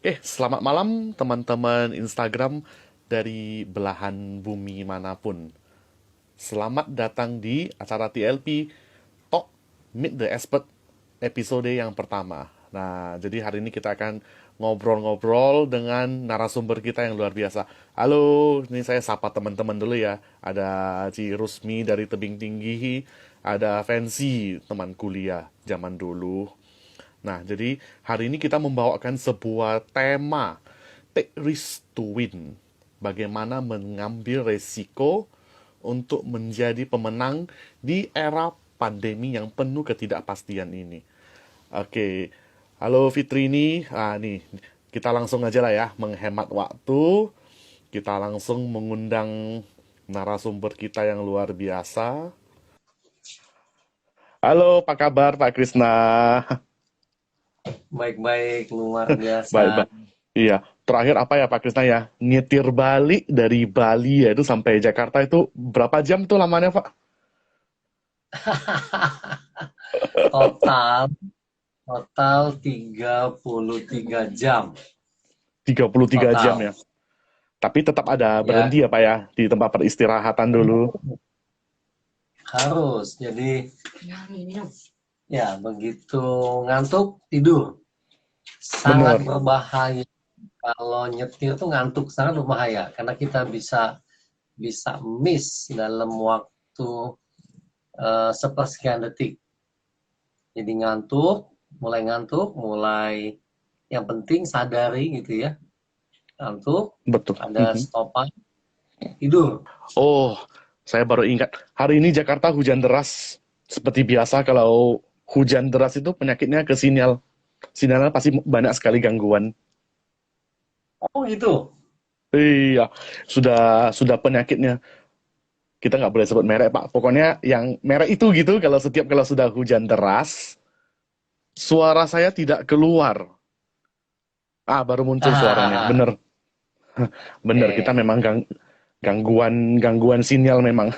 Selamat malam teman-teman Instagram dari belahan bumi manapun. Selamat datang di acara TLP Talk Meet the Expert episode yang pertama. Nah, jadi hari ini kita akan ngobrol-ngobrol dengan narasumber kita yang luar biasa. Halo, ini saya sapa teman-teman dulu ya. Ada Ci Rusmi dari Tebing Tinggi, ada Fancy, teman kuliah zaman dulu. Nah, jadi hari ini kita membawakan sebuah tema Take Risk to Win. Bagaimana mengambil resiko untuk menjadi pemenang di era pandemi yang penuh ketidakpastian ini. Oke, halo Fitrini. Nih, kita langsung aja lah ya, menghemat waktu. Kita langsung mengundang narasumber kita yang luar biasa. Halo, apa kabar Pak Krisna? Baik-baik, luar biasa. Baik, Pak. Iya, terakhir apa ya Pak Krisna ya? Nyetir balik dari Bali ya itu sampai Jakarta itu berapa jam tuh lamanya Pak? Total, total 33 jam. 33 jam Total. ya. Tapi tetap ada Ya, berhenti ya Pak ya di tempat peristirahatan dulu. harus. Jadi, ya begitu ngantuk, tidur. Sangat Bener, berbahaya. Kalau nyetir tuh ngantuk, sangat berbahaya. Karena kita bisa bisa miss dalam waktu sepersekian detik. Jadi ngantuk, mulai yang penting sadari gitu ya. Ngantuk, betul. ada stopan, tidur. Oh, saya baru ingat. Hari ini Jakarta hujan deras. Seperti biasa kalau hujan deras itu penyakitnya ke sinyal. Sinyalnya pasti banyak sekali gangguan. Oh gitu. Iya, sudah penyakitnya. Kita nggak boleh sebut merek Pak. Pokoknya yang merek itu gitu. Kalau sudah hujan deras, suara saya tidak keluar. Baru muncul suaranya. Hahaha. Bener, bener. Kita Oke. memang gangguan sinyal memang.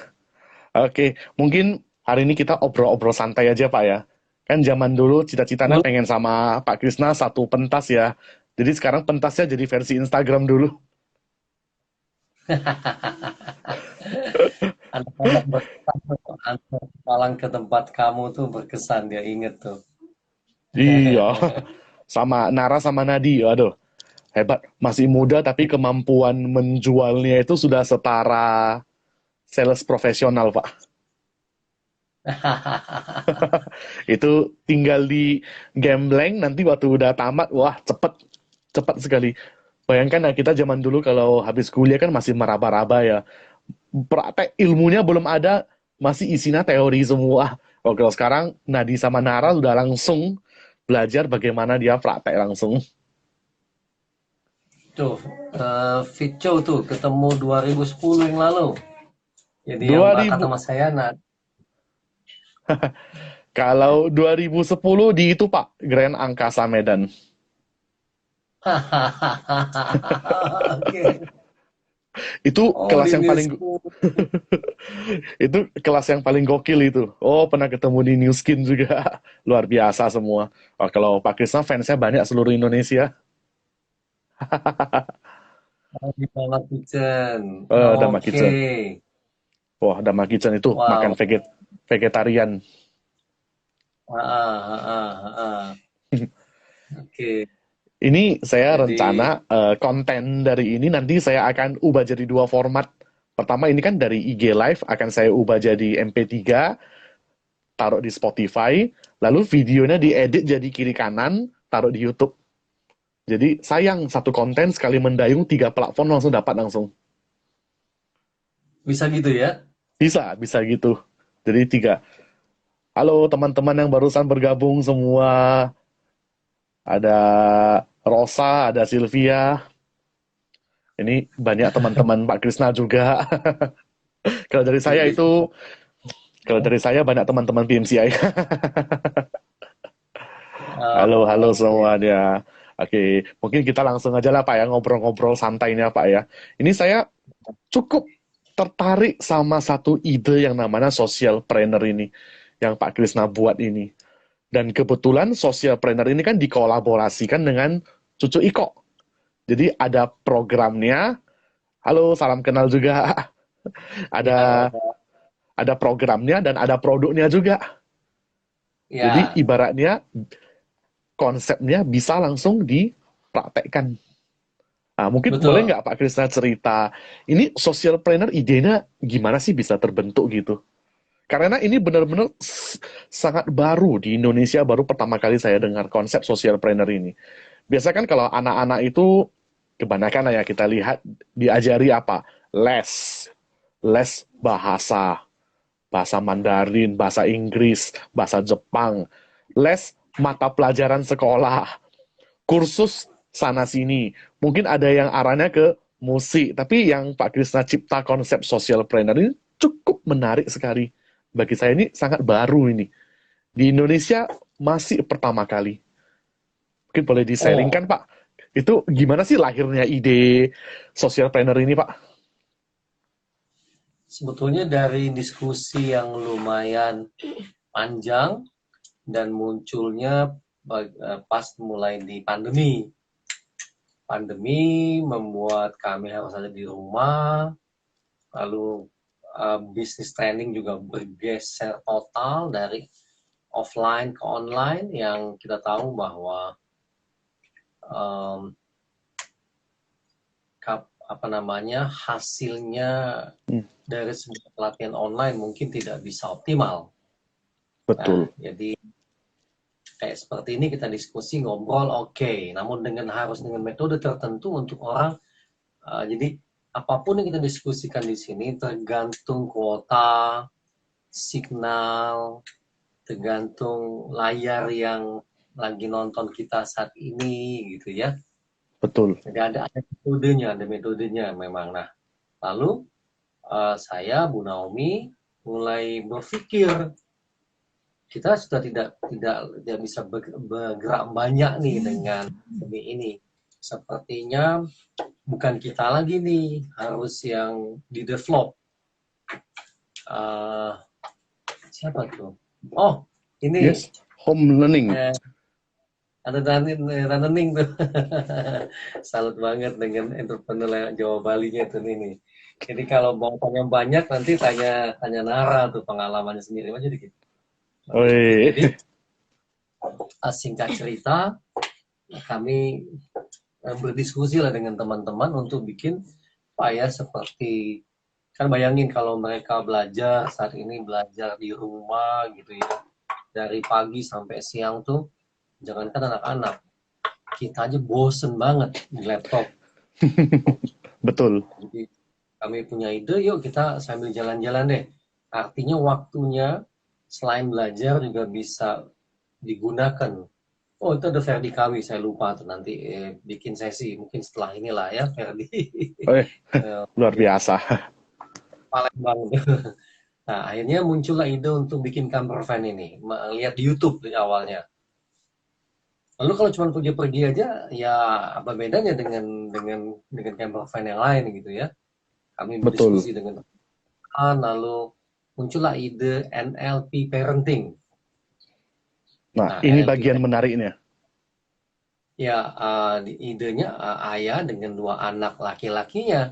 Oke, mungkin hari ini kita obrol-obrol santai aja Pak ya. Kan zaman dulu cita-citanya Boleh. pengen sama Pak Krisna satu pentas ya. Jadi sekarang pentasnya jadi versi Instagram dulu. Anak-anak berkesan tuh. Anak malang ke tempat kamu tuh berkesan, dia inget tuh. Iya, sama Nara sama Nadi. Aduh, hebat. Masih muda tapi kemampuan menjualnya itu sudah setara sales profesional, Pak. Itu tinggal di gambling, nanti waktu udah tamat, wah cepet, cepet sekali. Bayangkan ya, kita zaman dulu kalau habis kuliah kan masih meraba-raba ya. Praktek ilmunya belum ada, masih isinya teori semua. Oh, kalau sekarang Nadi sama Nara udah langsung belajar bagaimana dia praktek langsung. Tuh, Vico tuh ketemu 2010 yang lalu. Jadi yang bakat 2000, sama saya, nah. kalau 2010 di itu Pak, Grand Angkasa Medan. Oke. Itu Oh, kelas di yang New paling School. itu kelas yang paling gokil itu. Oh, pernah ketemu di New Skin juga. Luar biasa semua. Oh, kalau Pak Krisna fansnya banyak seluruh Indonesia. Oh, di Mama Kitchen. Dama Oke. Kitchen. Wah, Dama Kitchen itu makan Wow. vegetarian. Ah, ah, ah, ah. Oke. Ini saya Jadi, rencana konten dari ini nanti saya akan ubah jadi dua format. Pertama ini kan dari IG Live akan saya ubah jadi MP3, taruh di Spotify, lalu videonya diedit jadi kiri kanan, taruh di YouTube. Jadi sayang satu konten sekali mendayung tiga platform langsung dapat langsung. bisa gitu ya? Bisa gitu. Jadi tiga. Halo teman-teman yang barusan bergabung semua. Ada Rosa, ada Sylvia. Ini banyak teman-teman Pak Krisna juga. Kalau dari saya Jadi, itu, kalau dari saya banyak teman-teman PMCI. Halo, halo oke. semua dia. Oke, mungkin kita langsung aja lah Pak ya ngobrol-ngobrol santainya Pak ya. Ini saya cukup tertarik sama satu ide yang namanya social planner ini, yang Pak Krisna buat ini. Dan kebetulan social planner ini kan dikolaborasikan dengan Cucu Iko. Jadi ada programnya, halo salam kenal juga. Ya, Ada ada programnya dan ada produknya juga. Jadi ya, ibaratnya konsepnya bisa langsung dipraktekkan. Nah, mungkin boleh betul. nggak Pak Krisna cerita, ini social planner idenya gimana sih bisa terbentuk gitu? Karena ini benar-benar sangat baru di Indonesia, baru pertama kali saya dengar konsep social planner ini. Biasa kan kalau anak-anak itu, kebanyakan ya kita lihat, diajari apa? Les. Les bahasa. Bahasa Mandarin, bahasa Inggris, bahasa Jepang. Les mata pelajaran sekolah, kursus sana sini. Mungkin ada yang arahnya ke musik, tapi yang Pak Krisna cipta konsep social planner ini cukup menarik sekali. Bagi saya ini sangat baru ini. Di Indonesia masih pertama kali. Mungkin boleh Oh, di-sharingkan Pak, itu gimana sih lahirnya ide social planner ini Pak? sebetulnya dari diskusi yang lumayan panjang dan munculnya pas mulai di pandemi. Pandemi membuat kami harus ada di rumah, lalu bisnis training juga bergeser total dari offline ke online yang kita tahu bahwa um, apa namanya hasilnya Hmm, dari sebuah pelatihan online mungkin tidak bisa optimal. Nah, betul. jadi kayak seperti ini kita diskusi ngobrol oke, namun harus dengan metode tertentu untuk orang. Jadi apapun yang kita diskusikan di sini tergantung kuota, signal, tergantung layar yang lagi nonton kita saat ini gitu ya. Betul. Jadi ada metodenya memang. Nah, lalu saya Bu Naomi mulai berpikir kita sudah tidak bisa bergerak banyak nih dengan ini. Sepertinya bukan kita lagi nih harus yang di develop. Uh, Siapa tuh? Oh, ini Yes, home learning. eh, ada Daning tuh. Salut banget dengan entrepreneur Jawa Bali-nya itu ini. Jadi kalau mau tanya banyak nanti tanya tanya Nara tuh pengalamannya sendiri aja dikit. Wih, Jadi singkat cerita kami berdiskusi lah dengan teman-teman untuk bikin supaya seperti kan bayangin kalau mereka belajar saat ini belajar di rumah gitu ya dari pagi sampai siang tuh jangankan anak-anak kita aja bosen banget di laptop. betul. Jadi kami punya ide, yuk kita sambil jalan-jalan deh. Artinya waktunya selain belajar juga bisa digunakan. Oh itu ada Ferdi Kawi, saya lupa tuh nanti bikin sesi mungkin setelah inilah ya Ferdi. Eh, Eh, luar biasa. Palembang. Nah akhirnya muncullah ide untuk bikin camper van ini. Lihat di YouTube di awalnya. Lalu kalau cuma pergi-pergi aja, ya apa bedanya dengan camper van yang lain gitu ya? Kami Betul. berdiskusi dengan teman, lalu muncullah ide NLP parenting. Nah, Nah, ini NLP bagian menariknya. ya idenya ayah dengan dua anak laki-lakinya.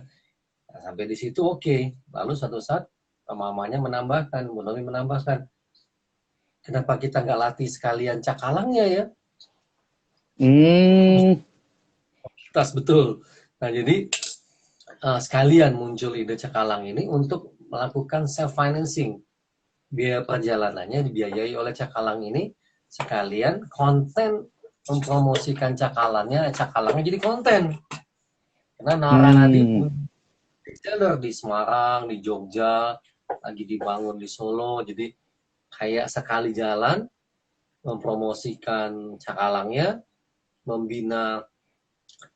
Nah, sampai di situ oke. Lalu suatu saat mamanya menambahkan, Bu Nomi menambahkan, kenapa kita nggak latih sekalian cakalangnya ya? Hmm, Tas betul. Nah, jadi sekalian muncul ide cakalang ini untuk melakukan self financing. Biaya perjalanannya dibiayai oleh cakalang ini, sekalian konten mempromosikan cakalangnya jadi konten. Karena Nara Nadi hmm, punya reseller di Semarang, di Jogja, lagi dibangun di Solo, jadi kayak sekali jalan mempromosikan cakalangnya, membina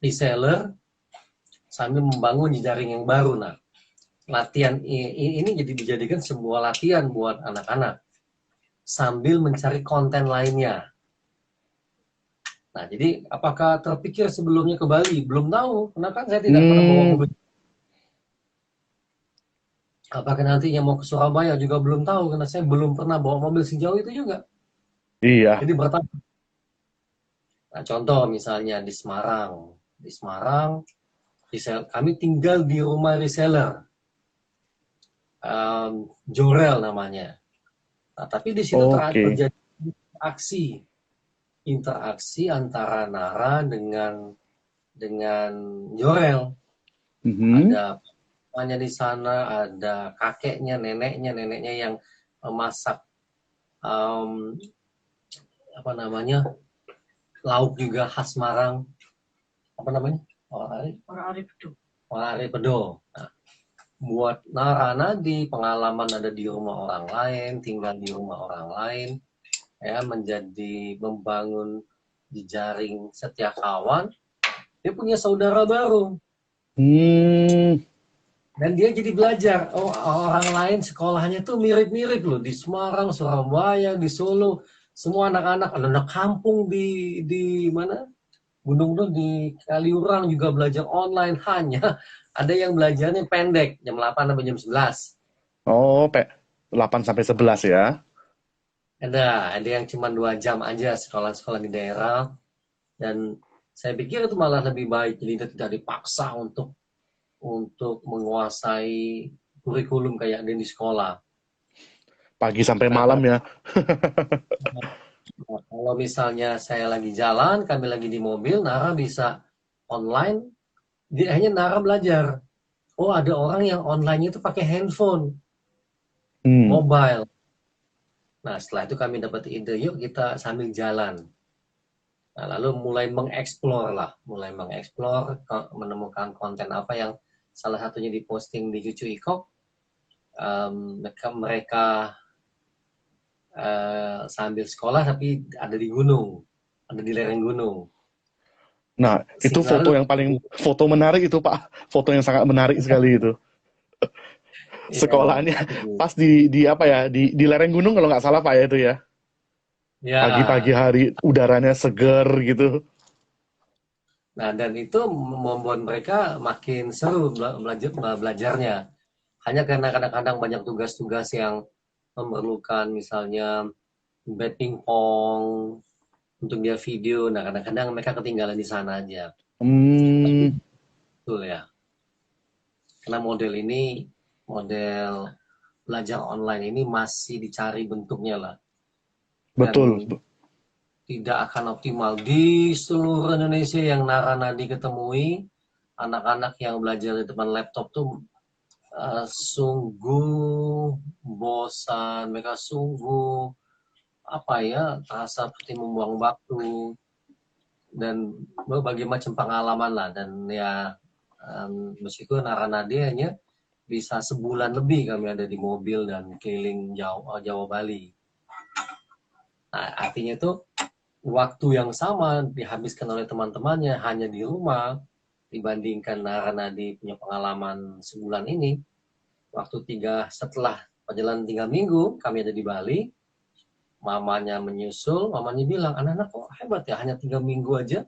reseller sambil membangun jaring yang baru. Nah, latihan ini jadi dijadikan sebuah latihan buat anak-anak sambil mencari konten lainnya. Nah, jadi apakah terpikir sebelumnya ke Bali? Belum tahu, karena kan saya tidak pernah bawa hmm, mobil. Apakah nantinya mau ke Surabaya juga belum tahu, karena saya belum pernah bawa mobil sejauh itu juga. iya, Jadi bertanya, nah, contoh misalnya di Semarang. di Semarang. Kami tinggal di rumah reseller, Jorel namanya. Nah, tapi di situ Oke. terjadi interaksi antara Nara dengan Jorel. Mhm. Ada mamanya di sana, ada kakeknya, neneknya yang memasak apa namanya, lauk juga khas Semarang. Apa namanya? Orang pedo. Nah, buat Nara Nadi pengalaman ada di rumah orang lain, tinggal di rumah orang lain, ya menjadi membangun jejaring setia kawan. Dia punya saudara baru Hmm. dan dia jadi belajar. Oh, orang lain sekolahnya tuh mirip-mirip loh, di Semarang, Surabaya, di Solo, semua anak-anak kampung di mana, Gunung di Kaliurang juga belajar online. Hanya ada yang belajarnya pendek, jam 8 sampai jam 11. Oh, 8 sampai 11 ya. Ada yang cuma 2 jam aja sekolah-sekolah di daerah. Dan saya pikir itu malah lebih baik, jadi kita tidak dipaksa untuk menguasai kurikulum kayak di sekolah. Pagi sampai Nah, malam ya. kalau misalnya saya lagi jalan, kami lagi di mobil, Nara bisa online, dia hanya Nara belajar. Oh, ada orang yang online itu pakai handphone, Hmm. mobile. Nah, setelah itu kami dapat ide, yuk kita sambil jalan. Nah, lalu mulai mengeksplor, menemukan konten apa yang salah satunya diposting di Cucu Ikok. Mereka sambil sekolah tapi ada di gunung, ada di lereng gunung. Nah, itu Signalnya foto menarik itu Pak. Foto yang sangat menarik sekali itu. ya, Sekolahnya pas di apa ya, di lereng gunung kalau nggak salah Pak ya itu ya. Pagi-pagi ya. hari udaranya seger gitu. Nah, dan itu membuat mereka makin seru belajarnya. Hanya karena kadang-kadang banyak tugas-tugas yang memerlukan misalnya bed pingpong untuk dia video. Nah, kadang-kadang mereka ketinggalan di sana aja. Hmm, Betul ya. Karena model belajar online ini masih dicari bentuknya lah. betul. Dan tidak akan optimal di seluruh Indonesia yang Nara Nadi ketemui. Anak-anak yang belajar di depan laptop tuh sungguh bosan, mereka sungguh apa ya, terasa seperti membuang waktu dan berbagai macam pengalaman lah. Dan ya meskipun Nara Nadi hanya bisa sebulan lebih kami ada di mobil dan keliling Jawa Bali. Nah, artinya itu waktu yang sama dihabiskan oleh teman-temannya hanya di rumah dibandingkan Nara Nadi punya pengalaman sebulan ini. Setelah perjalanan 3 minggu kami ada di Bali, mamanya menyusul, mamanya bilang, anak-anak kok hebat ya, hanya 3 minggu aja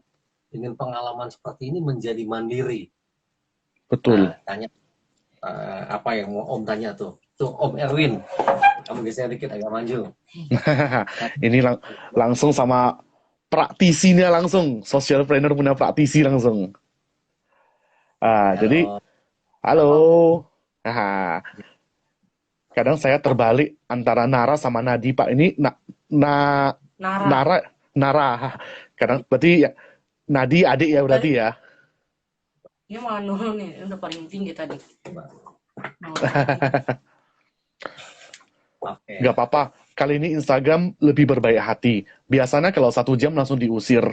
dengan pengalaman seperti ini menjadi mandiri. Betul. Nah, tanya apa yang mau Om tanya tuh? Tuh Om Erwin, kamu geser dikit agak maju. Ini langsung sama praktisinya langsung. Social planner punya praktisi langsung. Jadi, Halo, halo. Haha. Kadang saya terbalik antara Nara sama Nadi, Pak. Ini na, Nara. Nara, Nara. Kadang berarti ya, Nadi adik ya berarti Tadi ya. dia malah nurun nih, udah paling tinggi tadi. Oke. Gak apa-apa. Kali ini Instagram lebih berbaik hati. Biasanya kalau 1 jam langsung diusir.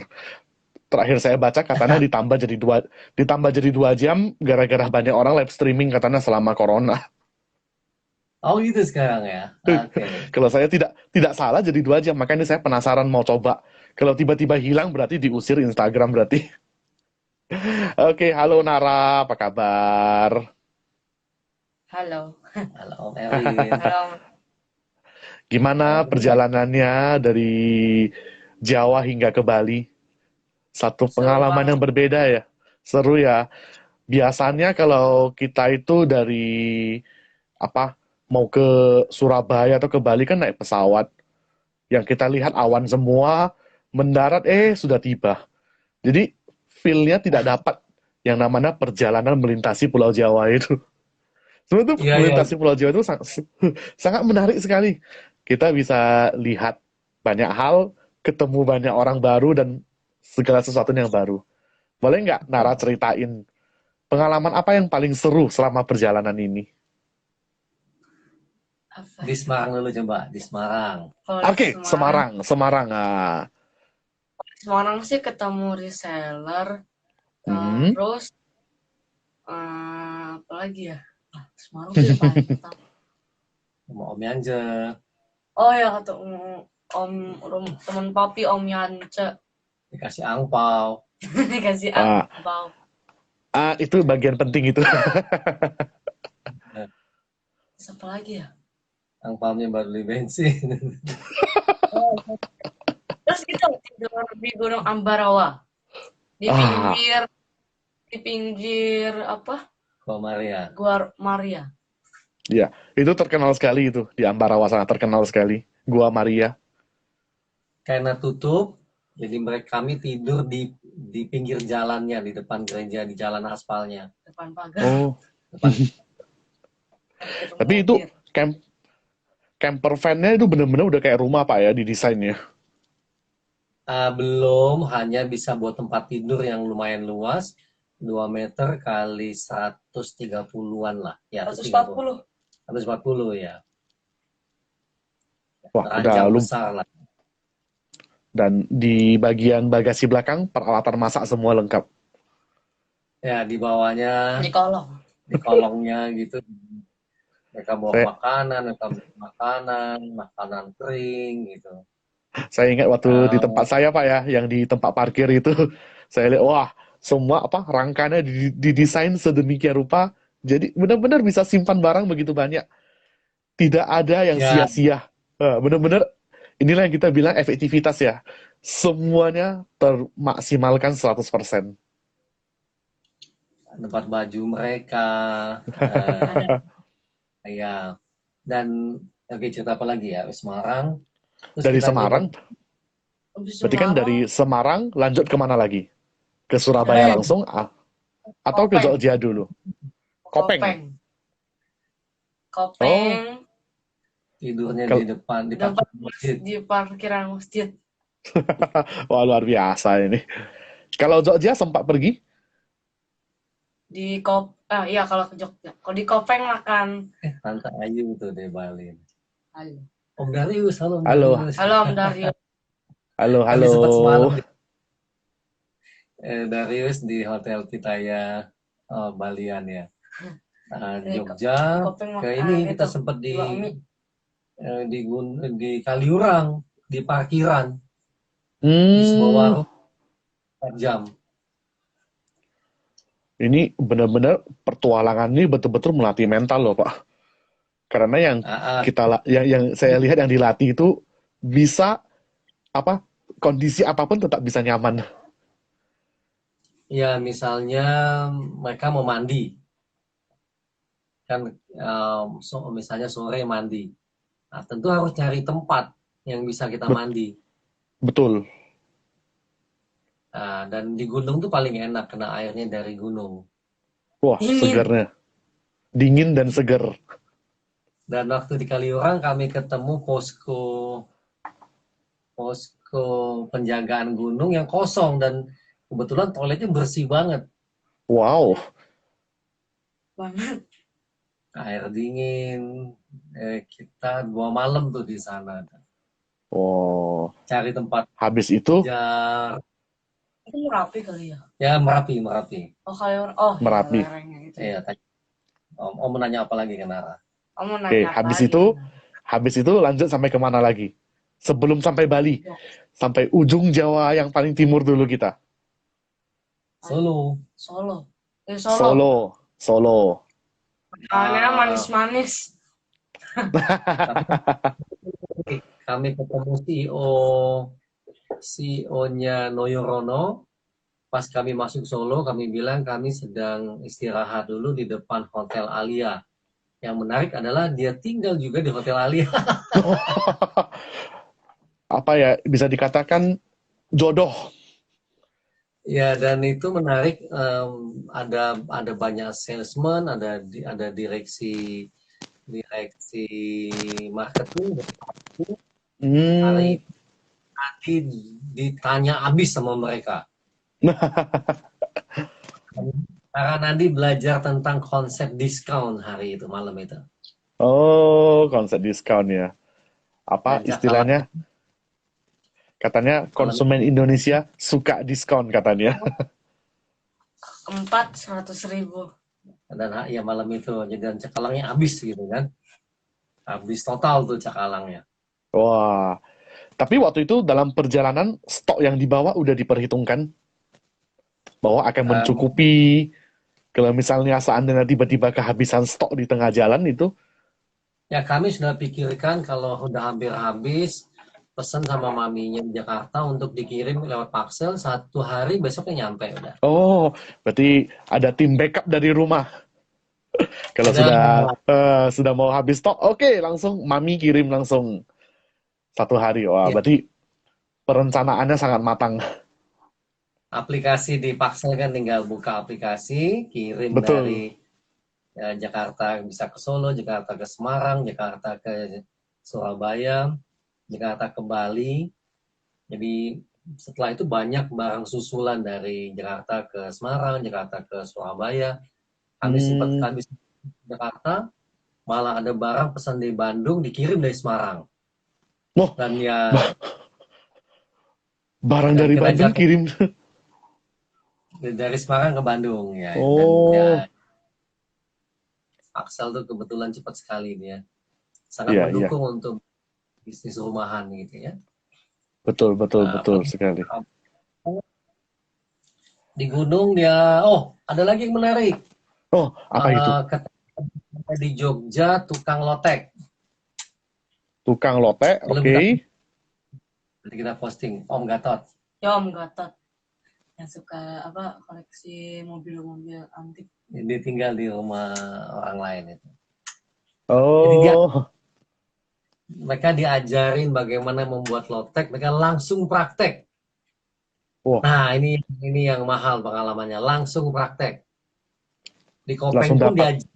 Terakhir saya baca katanya ditambah jadi 2 jam gara-gara banyak orang live streaming katanya selama corona. Oh gitu sekarang ya. Oke. Kalau saya tidak salah jadi 2 jam, makanya saya penasaran mau coba. Kalau tiba-tiba hilang berarti diusir Instagram berarti. Oke, halo Nara, apa kabar? Halo. Halo Om Erwin. Halo. Gimana perjalanannya dari Jawa hingga ke Bali? Satu Seru pengalaman yang banget. berbeda ya. Seru ya. Biasanya kalau kita itu dari apa mau ke Surabaya atau ke Bali kan naik pesawat. Yang kita lihat awan semua, mendarat sudah tiba. Jadi feel-nya tidak dapat yang namanya perjalanan melintasi Pulau Jawa itu. Sebenarnya tuh Iya, iya. melintasi Pulau Jawa itu sangat menarik sekali. Kita bisa lihat banyak hal, ketemu banyak orang baru dan segala sesuatu yang baru. Boleh nggak Nara ceritain pengalaman apa yang paling seru selama perjalanan ini? Apa Di ya? Semarang dulu coba, di Semarang. Kalau di Oke, Semarang, Semarang. Ah. Semarang sih ketemu reseller, Hmm. terus apa lagi ya? Semarang tuh yang paling pertama. Sama Om Yanje. Oh ya, ketemu teman papi Om Yance. Dikasih angpau. Dikasih Ah, angpau. itu bagian penting itu. Terus apa lagi ya? Angpaunya baru beli bensin. Terus kita tidur di Gunung Ambarawa. Di Ah, pinggir apa? Kok Maria. Gua Maria. ya, itu terkenal sekali itu di Ambarawa sangat terkenal sekali. Gua Maria. Karena tutup, jadi kami tidur di pinggir jalannya, di depan gereja, di jalan aspalnya. Depan pagar. Oh, Depan, tapi itu camper van-nya itu bener-bener udah kayak rumah Pak ya di desainnya. belum, hanya bisa buat tempat tidur yang lumayan luas, 2 meter kali 130-an lah. Ya, 140. 140 ya. Wah, udah Ranjang besar lah. Dan di bagian bagasi belakang peralatan masak semua lengkap. Ya, di bawahnya, Di kolong. di kolongnya gitu. Mereka bawa Saya, makanan kering gitu. saya ingat waktu di tempat Um, saya Pak ya, yang di tempat parkir itu, saya lihat wah semua apa rangkanya didesain sedemikian rupa, jadi benar-benar bisa simpan barang begitu banyak. Tidak ada yang ya, sia-sia. Benar-benar inilah yang kita bilang efektivitas ya. Semuanya termaksimalkan 100%. tempat baju mereka, ya. Dan oke, cerita apa lagi ya? Semarang. Terus Dari kita Semarang, Habis berarti kan dari Semarang lanjut kemana lagi? Ke Surabaya langsung, atau ke Kopeng. Jogja dulu? Kopeng. Kopeng. tidurnya Kalau- di depan di Depan masjid. di parkiran masjid. Wah, luar biasa ini. Kalau Jogja sempat pergi? Iya kalau ke Jogja. Kalau di Kopeng makan. Tante Ayu tuh di Bali. Halo. Om Darius, halo Om Halo. Darius. Halo Om Dario. Halo, Kami sempat semalam halo. Darius di Hotel Pitaya Balian ya. Jogja Kopeng ke makan ini kita itu, sempat bakmi. di Kaliurang di parkiran di sebuah warung 4 jam. Ini benar-benar pertualangan ini betul-betul melatih mental loh, Pak. Karena yang yang saya lihat yang dilatih itu bisa apa kondisi apapun tetap bisa nyaman. Ya misalnya mereka mau mandi kan, misalnya sore mandi. Nah, tentu harus cari tempat yang bisa kita mandi. Betul. Dan di gunung tuh paling enak kena airnya dari gunung. Wah, Dingin. segernya. Dingin dan seger. Dan waktu di Kaliurang kami ketemu posko penjagaan gunung yang kosong dan kebetulan toiletnya bersih banget. Wow. Banget. Air dingin. Kita 2 malam tuh di sana. Oh. Cari tempat Habis itu jar. Itu Merapi kali ya? Ya Merapi. Oh Kaliurang. Merapi. Ya, lerengnya itu. Iya, Om menanya apa lagi ke Nara? Om mau Oke, nanya habis itu lanjut sampai kemana lagi? Sebelum sampai Bali, sampai ujung Jawa yang paling timur dulu kita. Solo. Solo. Makanannya manis-manis. Kami ketemu CEO-nya Noyorono. Pas kami masuk Solo, kami bilang kami sedang istirahat dulu di depan Hotel Alia. Yang menarik adalah dia tinggal juga di Hotel Alia. Apa ya, bisa dikatakan jodoh. Ya, dan itu menarik. Ada banyak salesman, ada direksi direksi marketing. Hmm. Hari tadi ditanya habis sama mereka. Karena Nadi belajar tentang konsep diskon hari itu malam itu. Oh, konsep diskon ya. Apa Dan Cakalang istilahnya? Katanya malam konsumen Indonesia suka diskon katanya. 100.000. dan ya malam itu dan Cakalangnya habis gitu kan. Habis total tuh Cakalangnya. Wah, tapi waktu itu dalam perjalanan stok yang dibawa udah diperhitungkan bahwa akan Um, mencukupi kalau misalnya seandainya tiba-tiba kehabisan stok di tengah jalan itu. Ya kami sudah pikirkan kalau udah hampir habis, pesan sama maminya di Jakarta untuk dikirim lewat parcel 1 hari besoknya nyampe udah. Oh, berarti ada tim backup dari rumah. Kalau Ada sudah mau habis stok, oke, langsung mami kirim langsung 1 hari. Wah, ya, berarti perencanaannya sangat matang. aplikasi di parcel kan tinggal buka aplikasi, kirim Betul. dari Jakarta bisa ke Solo, Jakarta ke Semarang, Jakarta ke Surabaya, Jakarta ke Bali. Jadi setelah itu banyak barang susulan dari Jakarta ke Semarang, Jakarta ke Surabaya. Hmm, Kami sempat ke Jakarta, malah ada barang pesan di Bandung dikirim dari Semarang. oh, Dan ya bah, barang dan dari kena Bandung jatuh kirim. dari Semarang ke Bandung ya. Dan Oh, ya Axel tuh kebetulan cepat sekali dia. Sangat iya, iya. mendukung untuk bisnis rumahan gitu ya. Betul, betul, betul Apalagi sekali. di gunung dia, oh ada lagi yang menarik. Oh, apa itu? Ketemu di Jogja tukang lotek. Tukang lotek, Belum oke. kita posting Om Gatot. Ya Om Gatot yang suka apa koleksi mobil-mobil antik. Dia tinggal di rumah orang lain itu. Jadi Oh, mereka diajarin bagaimana membuat lotek, mereka langsung praktek. wah, Nah, ini yang mahal pengalamannya, langsung praktek. Di Kopeng langsung pun dapat. diajar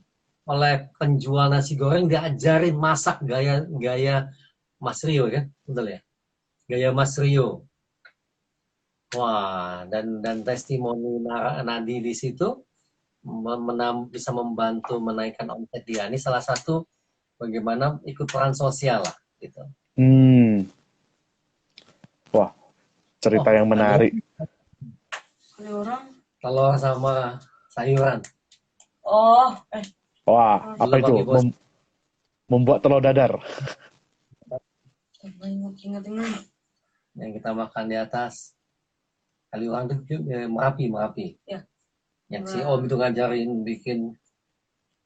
oleh penjual nasi goreng diajarin masak gaya gaya Mas Rio kan, betul ya? Gaya Mas Rio. Wah, dan testimoni Nadi di situ bisa membantu menaikkan omset dia. Ini salah satu bagaimana ikut peran sosial lah gitu. Hmm, wah, Oh, cerita yang ada menarik. Ada orang. telur sama sayuran. Oh, Wah, apa Belum itu? kami bos Membuat telur dadar. ingat ini. yang kita makan di atas kali orang itu Merapi. Ya. Yang si Om itu ngajarin bikin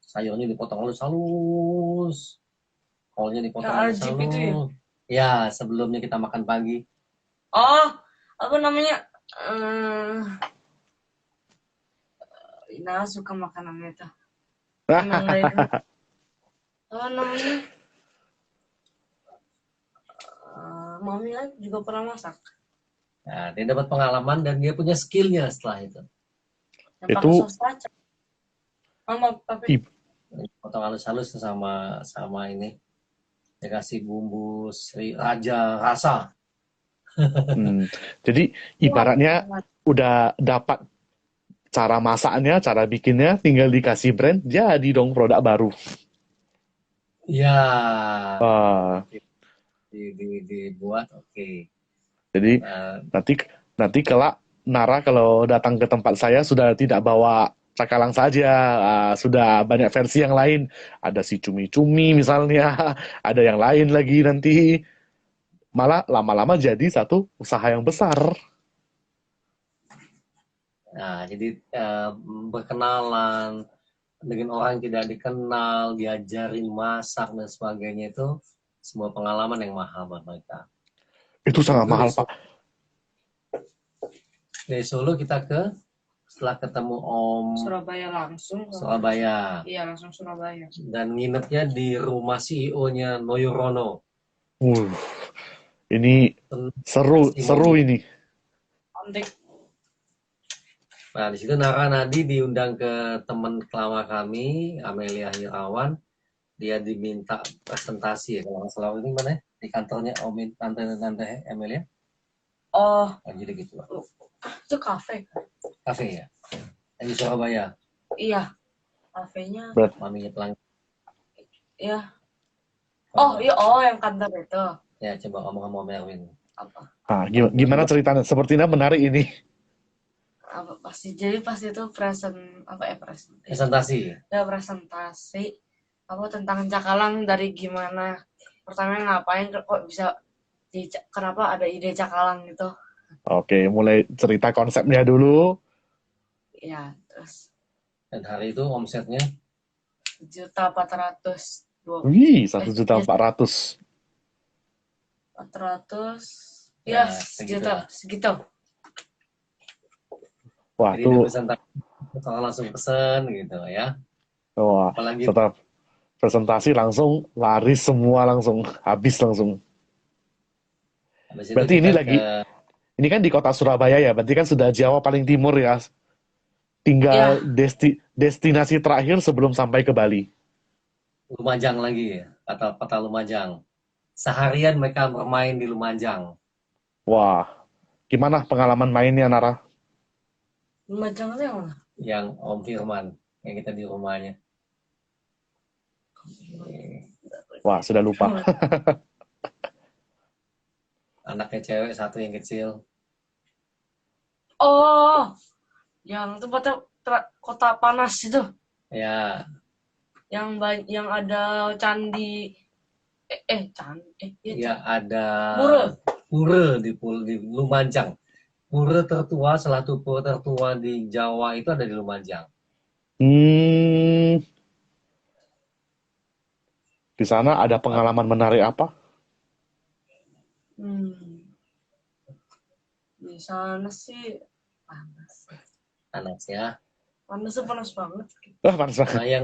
sayurnya dipotong halus-halus, kolnya dipotong Yang Arjip itu ya. halus-halus. Ya, sebelumnya kita makan pagi. Oh, apa namanya? Ina suka makanan itu. Emang dari dulu. Apa namanya? Mami kan juga pernah masak. Nah, dia dapat pengalaman dan dia punya skillnya setelah itu. Yang pakai Itu saus kacang. Mama pakai. i- Potong halus-halus sama ini. Dia kasih bumbu raja rasa. hmm, jadi ibaratnya udah dapat cara masaknya, cara bikinnya, tinggal dikasih brand, jadi dong produk baru. Ya, Wah, dibuat oke. jadi nanti nanti kelak Nara kalau datang ke tempat saya sudah tidak bawa cakalang saja, sudah banyak versi yang lain. Ada si cumi-cumi misalnya, ada yang lain lagi nanti. Malah lama-lama jadi satu usaha yang besar. Nah, jadi berkenalan dengan orang yang tidak dikenal, diajarin masak dan sebagainya itu semua pengalaman yang mahal buat mereka. Itu sangat Begitu mahal, Pak. dari Solo kita setelah ketemu Om Surabaya langsung. Surabaya. Iya, langsung Surabaya. Dan nginepnya di rumah CEO-nya Noyorono. Ini seru Testimoni. ini. Antik. Nah, di situ Nara Nadi diundang ke teman lama kami, Amelia Irawan. Dia diminta presentasi ya, kalau nggak salah ini mana ya? Di kantornya Omin, tante Amelia. Oh, Jadi gitu lah. itu kafe kan? Kafe ya. Yang di Surabaya. Iya, kafenya. Berat. Maminya pelanggan. Iya. Oh, iya, yang kantor itu. Ya, coba ngomong sama Om Erwin. Apa? Ah, gimana ceritanya? Sepertinya menarik ini. Apa pasti jadi pas itu presentasi. Presentasi. Ya presentasi apa tentang cakalang dari gimana pertama ngapain kok bisa kenapa ada ide cakalang gitu. Oke, mulai cerita konsepnya dulu. Ya, terus Dan hari itu omsetnya 1.420. Wih, 1.400.000. 400 ya, ya segitu. segitu. Wah, Jadi tuh. presentasi langsung pesen gitu ya. Wah, Apalagi setelah presentasi langsung laris semua, langsung habis langsung. habis itu Berarti kita ke ini kan di kota Surabaya ya, berarti kan sudah Jawa paling timur ya. Tinggal Ya, destinasi terakhir sebelum sampai ke Bali. Lumajang lagi ya, kata Lumajang. Seharian mereka bermain di Lumajang. Wah, gimana pengalaman mainnya, Nara? Lumajang itu yang mana? Yang Om Firman, yang kita di rumahnya. Wah, sudah lupa. Anaknya cewek, satu yang kecil. Oh, yang tempatnya kota panas itu, Ya, yang ada candi ya ada Pura. pura di Lumajang. Pura tertua, salah satu pura tertua di Jawa itu ada di Lumajang. Di sana ada pengalaman menarik apa? Di sana sih panas. Panas ya. Panas banget. Wah, panas banget. Nah, yang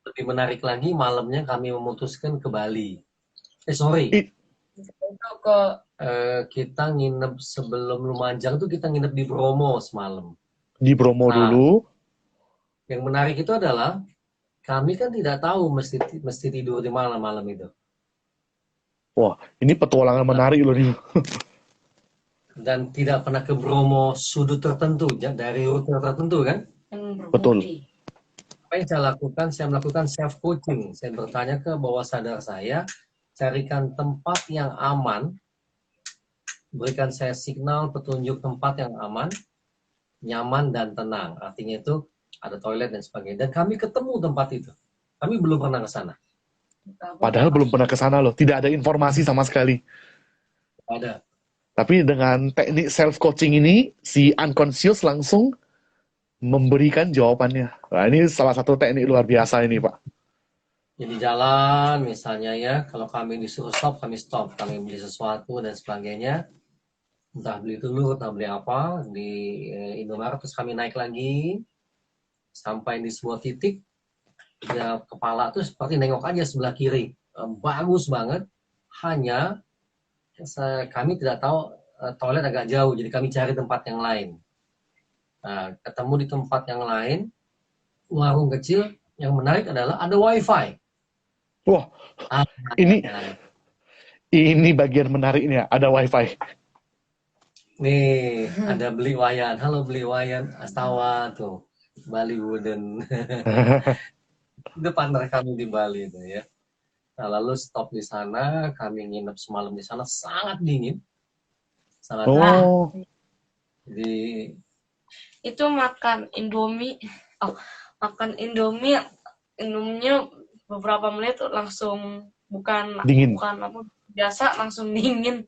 lebih menarik lagi, malamnya kami memutuskan ke Bali. Sorry. Itu ke Kita nginep sebelum Lumajang tuh kita nginep di Bromo semalam. Di Bromo Nah, dulu. Yang menarik itu adalah kami kan tidak tahu mesti tidur di mana malam itu. Wah, ini petualangan menarik loh nih. Dan tidak pernah ke Bromo sudut tertentu, dari rute tertentu kan. Betul. Apa yang saya lakukan? Saya melakukan self coaching. Saya bertanya ke bawah sadar saya, carikan tempat yang aman, berikan saya signal petunjuk tempat yang aman, nyaman dan tenang. Artinya itu ada toilet dan sebagainya. Dan kami ketemu tempat itu. Kami belum pernah ke sana. Padahal belum pernah ke sana loh. Tidak ada informasi sama sekali. Ada. Tapi dengan teknik self coaching ini, si unconscious langsung memberikan jawabannya. Nah, ini salah satu teknik luar biasa ini, Pak. Jadi jalan misalnya ya, kalau kami disuruh stop, kami stop. Kami beli sesuatu dan sebagainya. Entah beli telur, entah beli apa. Di Indomaret, terus kami naik lagi. Sampai di sebuah titik. Ya, kepala tuh seperti nengok aja sebelah kiri. Bagus banget. Hanya kami tidak tahu toilet agak jauh. Jadi kami cari tempat yang lain. Nah, ketemu di tempat yang lain. Warung kecil. Yang menarik adalah ada wifi. Wah, ini bagian menariknya, ada wifi. Nih, ada Beli Wayan. Halo Beli Wayan, Astawa tuh, Bali Wooden. Itu partner kami di Bali itu ya. Nah, lalu stop di sana, kami nginep semalam di sana, sangat dingin. Sangat dingin. Jadi itu makan Indomie. Indominya beberapa menit langsung bukan apa biasa, langsung dingin.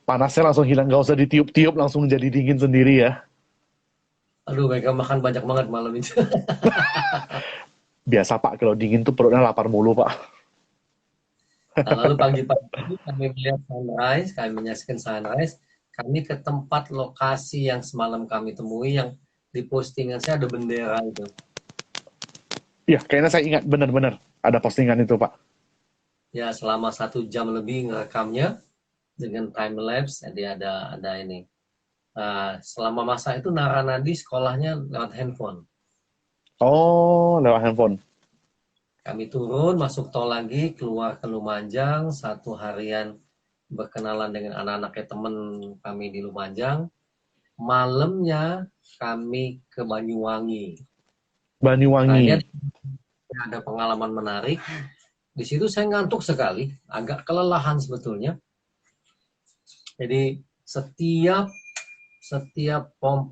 Panasnya langsung hilang, nggak usah ditiup-tiup, langsung jadi dingin sendiri ya. Aduh, mereka makan banyak banget malam itu. Biasa Pak, kalau dingin tuh perutnya lapar mulu Pak. Nah, lalu pagi-pagi kami melihat sunrise, kami menyaksikan sunrise. Kami ke tempat lokasi yang semalam kami temui, yang di postingan saya ada bendera itu. Iya, kayaknya saya ingat benar-benar ada postingan itu Pak. Ya, selama 1 jam lebih ngerekamnya dengan time lapse. Jadi ada ini. Nah, selama masa itu Naranadi sekolahnya lewat handphone. Oh, lewat handphone. Kami turun, masuk tol lagi, keluar ke Lumajang, 1 harian berkenalan dengan anak-anaknya teman kami di Lumajang. Malamnya kami ke Banyuwangi. Nah, ini Banyuwangi. ada pengalaman menarik. Di situ saya ngantuk sekali, agak kelelahan sebetulnya. Jadi setiap setiap pom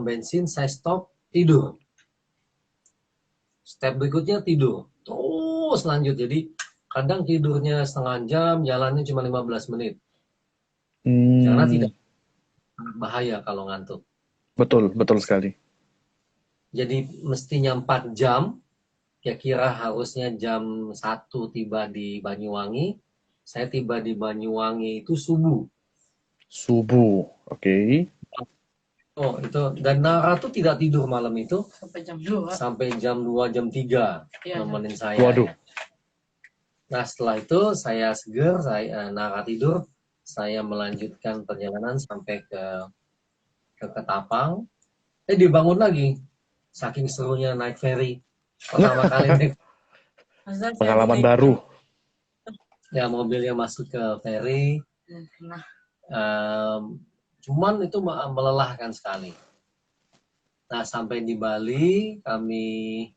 bensin saya stop, tidur. Step berikutnya tidur. Terus lanjut. Jadi kadang tidurnya setengah jam, jalannya cuma 15 menit. Karena Hmm, tidak bahaya kalau ngantuk. betul, betul sekali. Jadi mestinya 4 jam, kira-kira harusnya jam 1 tiba di Banyuwangi. Saya tiba di Banyuwangi itu subuh. Subuh, oke. Oh, itu dan Nara tuh tidak tidur malam itu Sampai jam 2. sampai jam 2, jam 3 Iya. nemenin saya Waduh. ya. Nah, setelah itu saya seger, saya Nara tidur, saya melanjutkan perjalanan sampai ke Ketapang. Dibangun lagi. Saking serunya naik ferry. Pertama kali naik Maksudnya saya Pengalaman tidur. baru. ya mobilnya masuk ke ferry. Nah, Cuman itu melelahkan sekali. Nah, sampai di Bali kami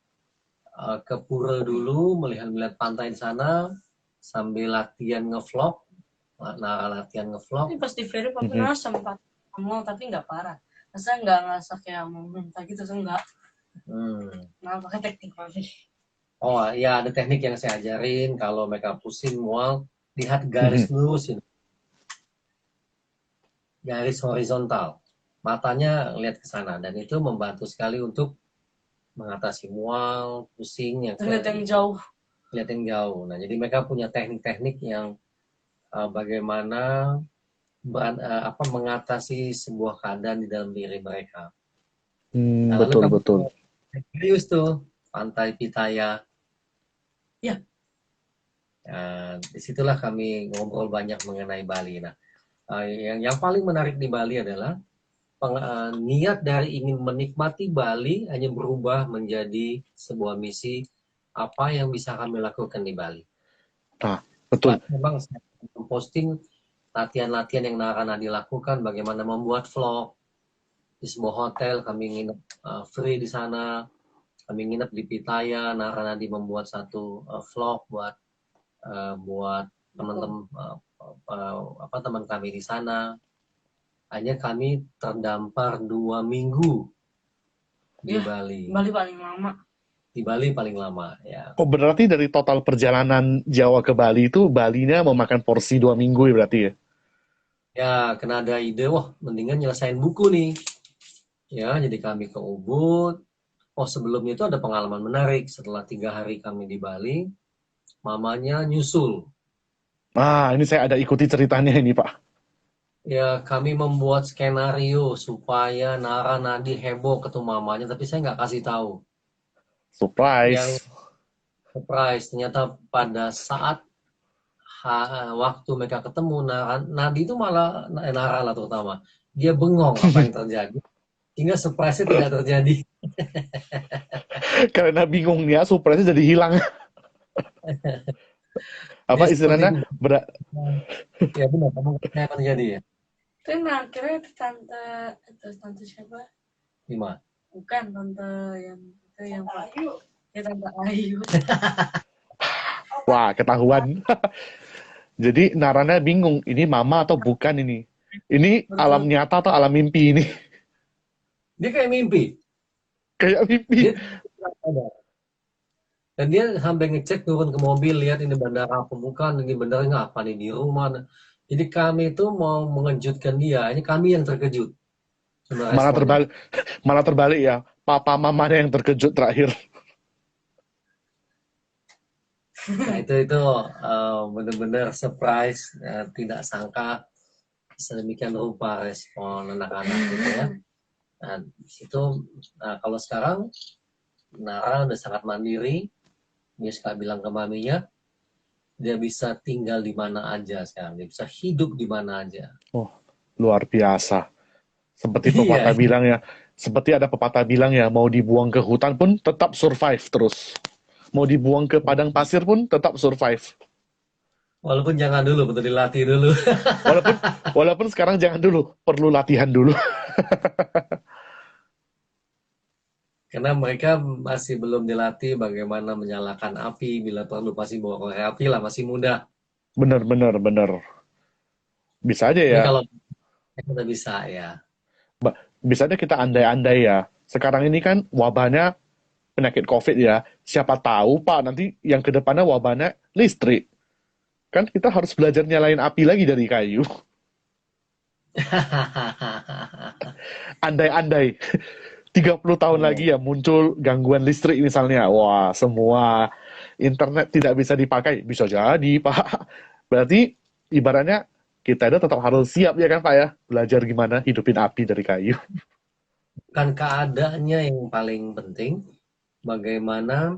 ke Pura dulu, melihat pantai di sana sambil latihan ngevlog. Nah, latihan ngevlog. tapi pas di ferry Pak Mhm. sempat ngomong tapi nggak parah. Saya nggak ngerasa kayak mau muntah gitu, saya nggak. Nah, pakai teknik masih. Oh ya, ada teknik yang saya ajarin. Kalau mereka pusing, mual, lihat Mhm. garis lurus ini. Garis horizontal. Matanya lihat ke sana. Dan itu membantu sekali untuk mengatasi mual, pusing, Lihat yang jauh. lihat yang jauh. Nah, jadi mereka punya teknik-teknik yang bagaimana mengatasi sebuah keadaan di dalam diri mereka. Nah, lalu Betul, kami betul. serius tuh, Pantai Pitaya. Ya. Disitulah kami ngobrol banyak mengenai Bali. Nah, yang paling menarik di Bali adalah niat dari ingin menikmati Bali hanya berubah menjadi sebuah misi apa yang bisa kami lakukan di Bali. Nah, betul. Memang saya memposting latihan-latihan yang akan dilakukan, bagaimana membuat vlog di sebuah hotel, kami nginep free di sana, kami nginep di Pitaya. Naranadi membuat satu vlog buat teman-teman teman kami di sana. Hanya kami terdampar 2 minggu di Bali. Bali paling lama. Di Bali paling lama ya. Oh, berarti dari total perjalanan Jawa ke Bali itu, Balinya memakan porsi 2 minggu ya berarti ya? Ya, kena ada ide, wah mendingan nyelesain buku nih. Ya, jadi kami ke Ubud. Oh, sebelumnya itu ada pengalaman menarik. Setelah 3 hari kami di Bali, mamanya nyusul. Ini saya ada ikuti ceritanya ini, Pak. Ya, kami membuat skenario supaya Naranadi heboh ketemu mamanya, tapi saya nggak kasih tahu. Yang Surprise. surprise, ternyata pada saat waktu mereka ketemu, Nadi itu malah, Nara lah terutama, dia bengong apa yang terjadi, hingga surprise-nya tidak terjadi. Karena bingungnya, surprise-nya jadi hilang. Dia Apa seperti istilahnya? ya benar, kamu ngerti apa terjadi ya? Itu akhirnya tante siapa? Gimana? Bukan tante yang itu yang Pak Ayu. Ya tante Ayu. Wah, ketahuan. Jadi Narana bingung, ini mama atau bukan ini? Ini Betul. alam nyata atau alam mimpi ini? Dia kayak mimpi. Kayak mimpi. Dia dan dia sampai ngecek turun ke mobil, lihat ini bandara apa bukan, ini bandaranya apa nih di rumah. Jadi kami itu mau mengejutkan dia, ini kami yang terkejut. Malah terbalik ya. Papa mamanya yang terkejut terakhir. Nah, itu benar-benar surprise, tidak sangka sedemikian rupa respon anak-anak gitu ya. Nah, itu kalau sekarang Nara udah sangat mandiri, dia suka bilang ke maminya, dia bisa tinggal di mana aja sekarang, dia bisa hidup di mana aja. Oh, luar biasa. Seperti Iya, pepatah bilang ya, seperti ada pepatah bilang ya, mau dibuang ke hutan pun tetap survive terus. Mau dibuang ke padang pasir pun tetap survive. walaupun jangan dulu, betul dilatih dulu. Walaupun walaupun sekarang jangan dulu, perlu latihan dulu. Karena mereka masih belum dilatih bagaimana menyalakan api, bila perlu pasti bawa korek api lah, masih muda. Bener, bener, bener. Bisa aja Ini ya, kalau kita bisa ya. bisa aja kita andai-andai ya. Sekarang ini kan wabahnya penyakit COVID ya. Siapa tahu Pak, nanti yang kedepannya wabahnya listrik. Kan kita harus belajar nyalain api lagi dari kayu. Andai-andai. 30 tahun Oh, lagi ya muncul gangguan listrik misalnya. Wah, semua internet tidak bisa dipakai. Bisa jadi, Pak. Berarti ibaratnya kita itu tetap harus siap ya kan, Pak ya? Belajar gimana hidupin api dari kayu. bukan keadaannya yang paling penting, bagaimana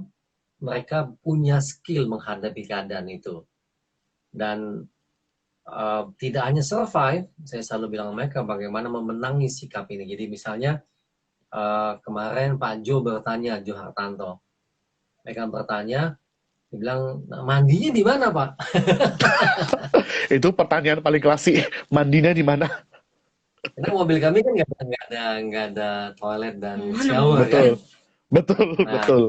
mereka punya skill menghadapi keadaan itu. Dan tidak hanya survive, saya selalu bilang ke mereka bagaimana memenangi sikap ini. Jadi misalnya kemarin Pak Jo bertanya, Jo Hartanto, mereka bertanya, dia bilang, "Nah, mandinya di mana Pak?" Itu pertanyaan paling klasik. Mandinya di mana? Karena mobil kami kan nggak ada toilet dan Mana shower kan. Betul. Betul, Nah, betul.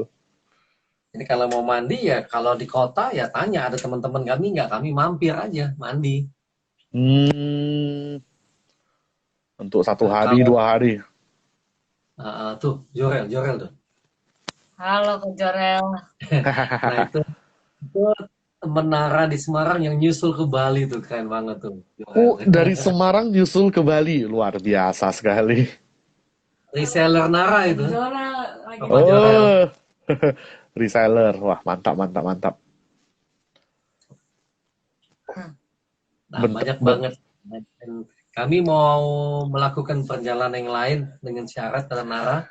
jadi kalau mau mandi ya kalau di kota ya tanya ada teman-teman kami nggak, kami mampir aja mandi. Hmm, untuk satu Nah, hari, kalau 2 hari. tuh Jorel, Jorel tuh. Halo Kak Jorel. Nah itu temen Nara di Semarang yang nyusul ke Bali tuh keren banget tuh Jorel. Oh, dari Semarang nyusul ke Bali. Luar biasa sekali. Reseller Nara itu Jorel lagi sama Jorel. Oh, reseller. Wah, mantap, mantap, mantap. Nah Bentuk, banyak banget. Dan kami mau melakukan perjalanan yang lain dengan syarat kata Nara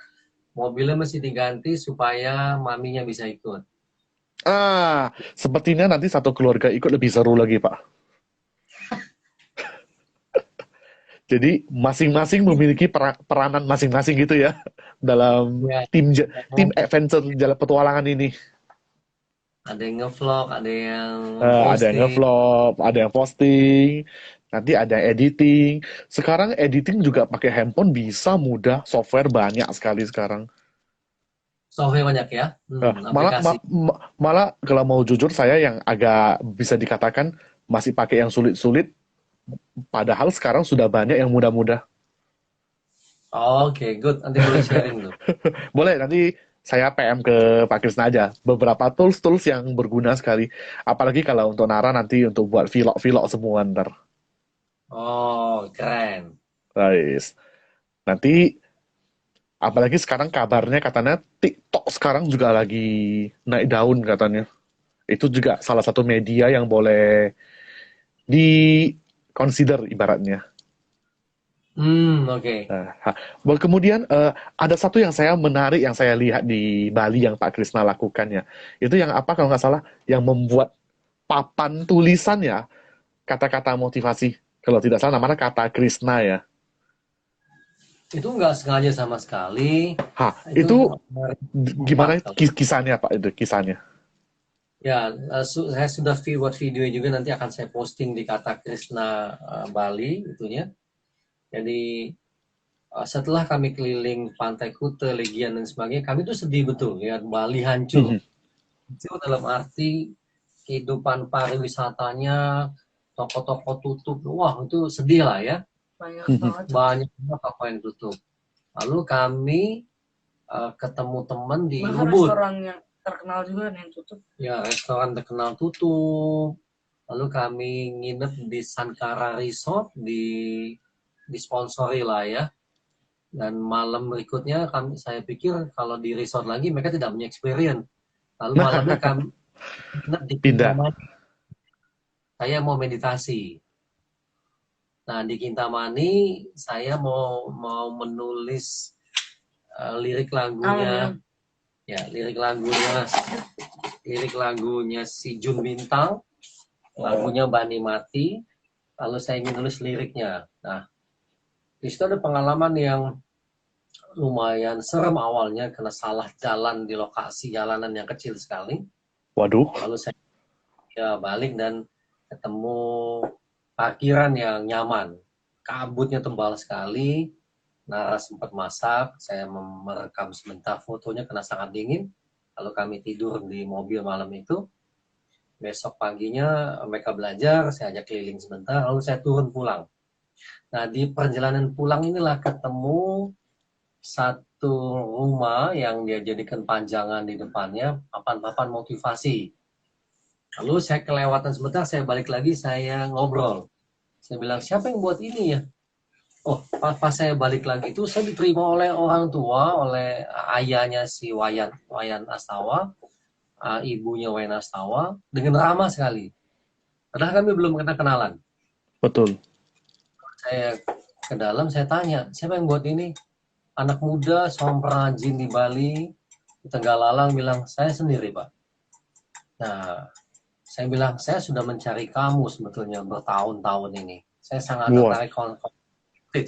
mobilnya mesti diganti supaya maminya bisa ikut. sepertinya nanti satu keluarga ikut lebih seru lagi, Pak. Jadi masing-masing memiliki peranan masing-masing gitu ya dalam Ya, tim adventure jalan petualangan ini. ada yang ngevlog, ada yang Ada yang posting. ngevlog, ada yang posting, nanti ada yang editing. Sekarang editing juga pakai handphone bisa mudah, software banyak sekali sekarang. Software banyak ya, Malah aplikasi. malah kalau mau jujur saya yang agak bisa dikatakan masih pakai yang sulit-sulit, padahal sekarang sudah banyak yang mudah-mudah. Oke, good. Nanti boleh sharing tuh. Boleh nanti saya PM ke Pak Krisna aja beberapa tools-tools yang berguna sekali. Apalagi kalau untuk Nara nanti untuk buat vlog-vlog semua ntar. Oh, keren. Guys. Nanti apalagi sekarang kabarnya katanya TikTok sekarang juga lagi naik daun katanya. Itu juga salah satu media yang boleh di consider ibaratnya. Oke. Kemudian ada satu yang saya menarik yang saya lihat di Bali yang Pak Krisna lakukan ya. Itu yang apa kalau nggak salah yang membuat papan tulisan ya kata-kata motivasi. Kalau tidak salah namanya kata Krisna ya. Itu nggak sengaja sama sekali. Itu Itu empat gimana kali. kisahnya Pak itu kisahnya? Ya, saya sudah buat video juga nanti akan saya posting di Kata Krishna Bali itunya. Jadi setelah kami keliling Pantai Kuta, Legian dan sebagainya, kami tuh sedih betul lihat Bali hancur. Itu dalam arti kehidupan pariwisatanya, toko-toko tutup. Wah, itu sedih lah ya. banyak banget. Banyak banget toko yang tutup. Lalu kami ketemu teman di Bahkan Ubud. restoran yang terkenal juga yang tutup. Ya, restoran terkenal tutup. Lalu kami nginep di Sankara Resort disponsori lah ya. Dan malam berikutnya saya pikir kalau di resort lagi mereka tidak punya experience. Lalu malamnya kami nginep di Pindah. Kintamani. Saya mau meditasi. Nah, di Kintamani saya mau menulis lirik lagunya. Ya, lirik lagunya si Jun Bintang, lagunya Bani Mati, lalu saya ingin nulis liriknya. Nah, Di situ ada pengalaman yang lumayan serem awalnya karena salah jalan di lokasi jalanan yang kecil sekali. Waduh, Lalu saya balik dan ketemu parkiran yang nyaman. Kabutnya tebal sekali. Nara sempat masak. Saya merekam sebentar fotonya karena sangat dingin. Lalu kami tidur di mobil malam itu. Besok paginya mereka belajar, saya ajak keliling sebentar, lalu saya turun pulang. Nah, di perjalanan pulang inilah ketemu satu rumah yang dia jadikan panjangan di depannya, papan-papan motivasi. Lalu saya kelewatan sebentar, saya balik lagi, saya ngobrol. Saya bilang, siapa yang buat ini ya? Oh, pas saya balik lagi itu, saya diterima oleh orang tua, oleh ayahnya si Wayan Astawa, ibunya Wayan Astawa, dengan ramah sekali. Padahal kami belum pernah kenalan. betul. Saya ke dalam, saya tanya, siapa yang buat ini? Anak muda, seorang perajin di Bali, di Tegalalang, bilang, saya sendiri, Pak. Nah, saya bilang, saya sudah mencari kamu sebetulnya bertahun-tahun ini. Saya sangat Wah, tertarik konflik.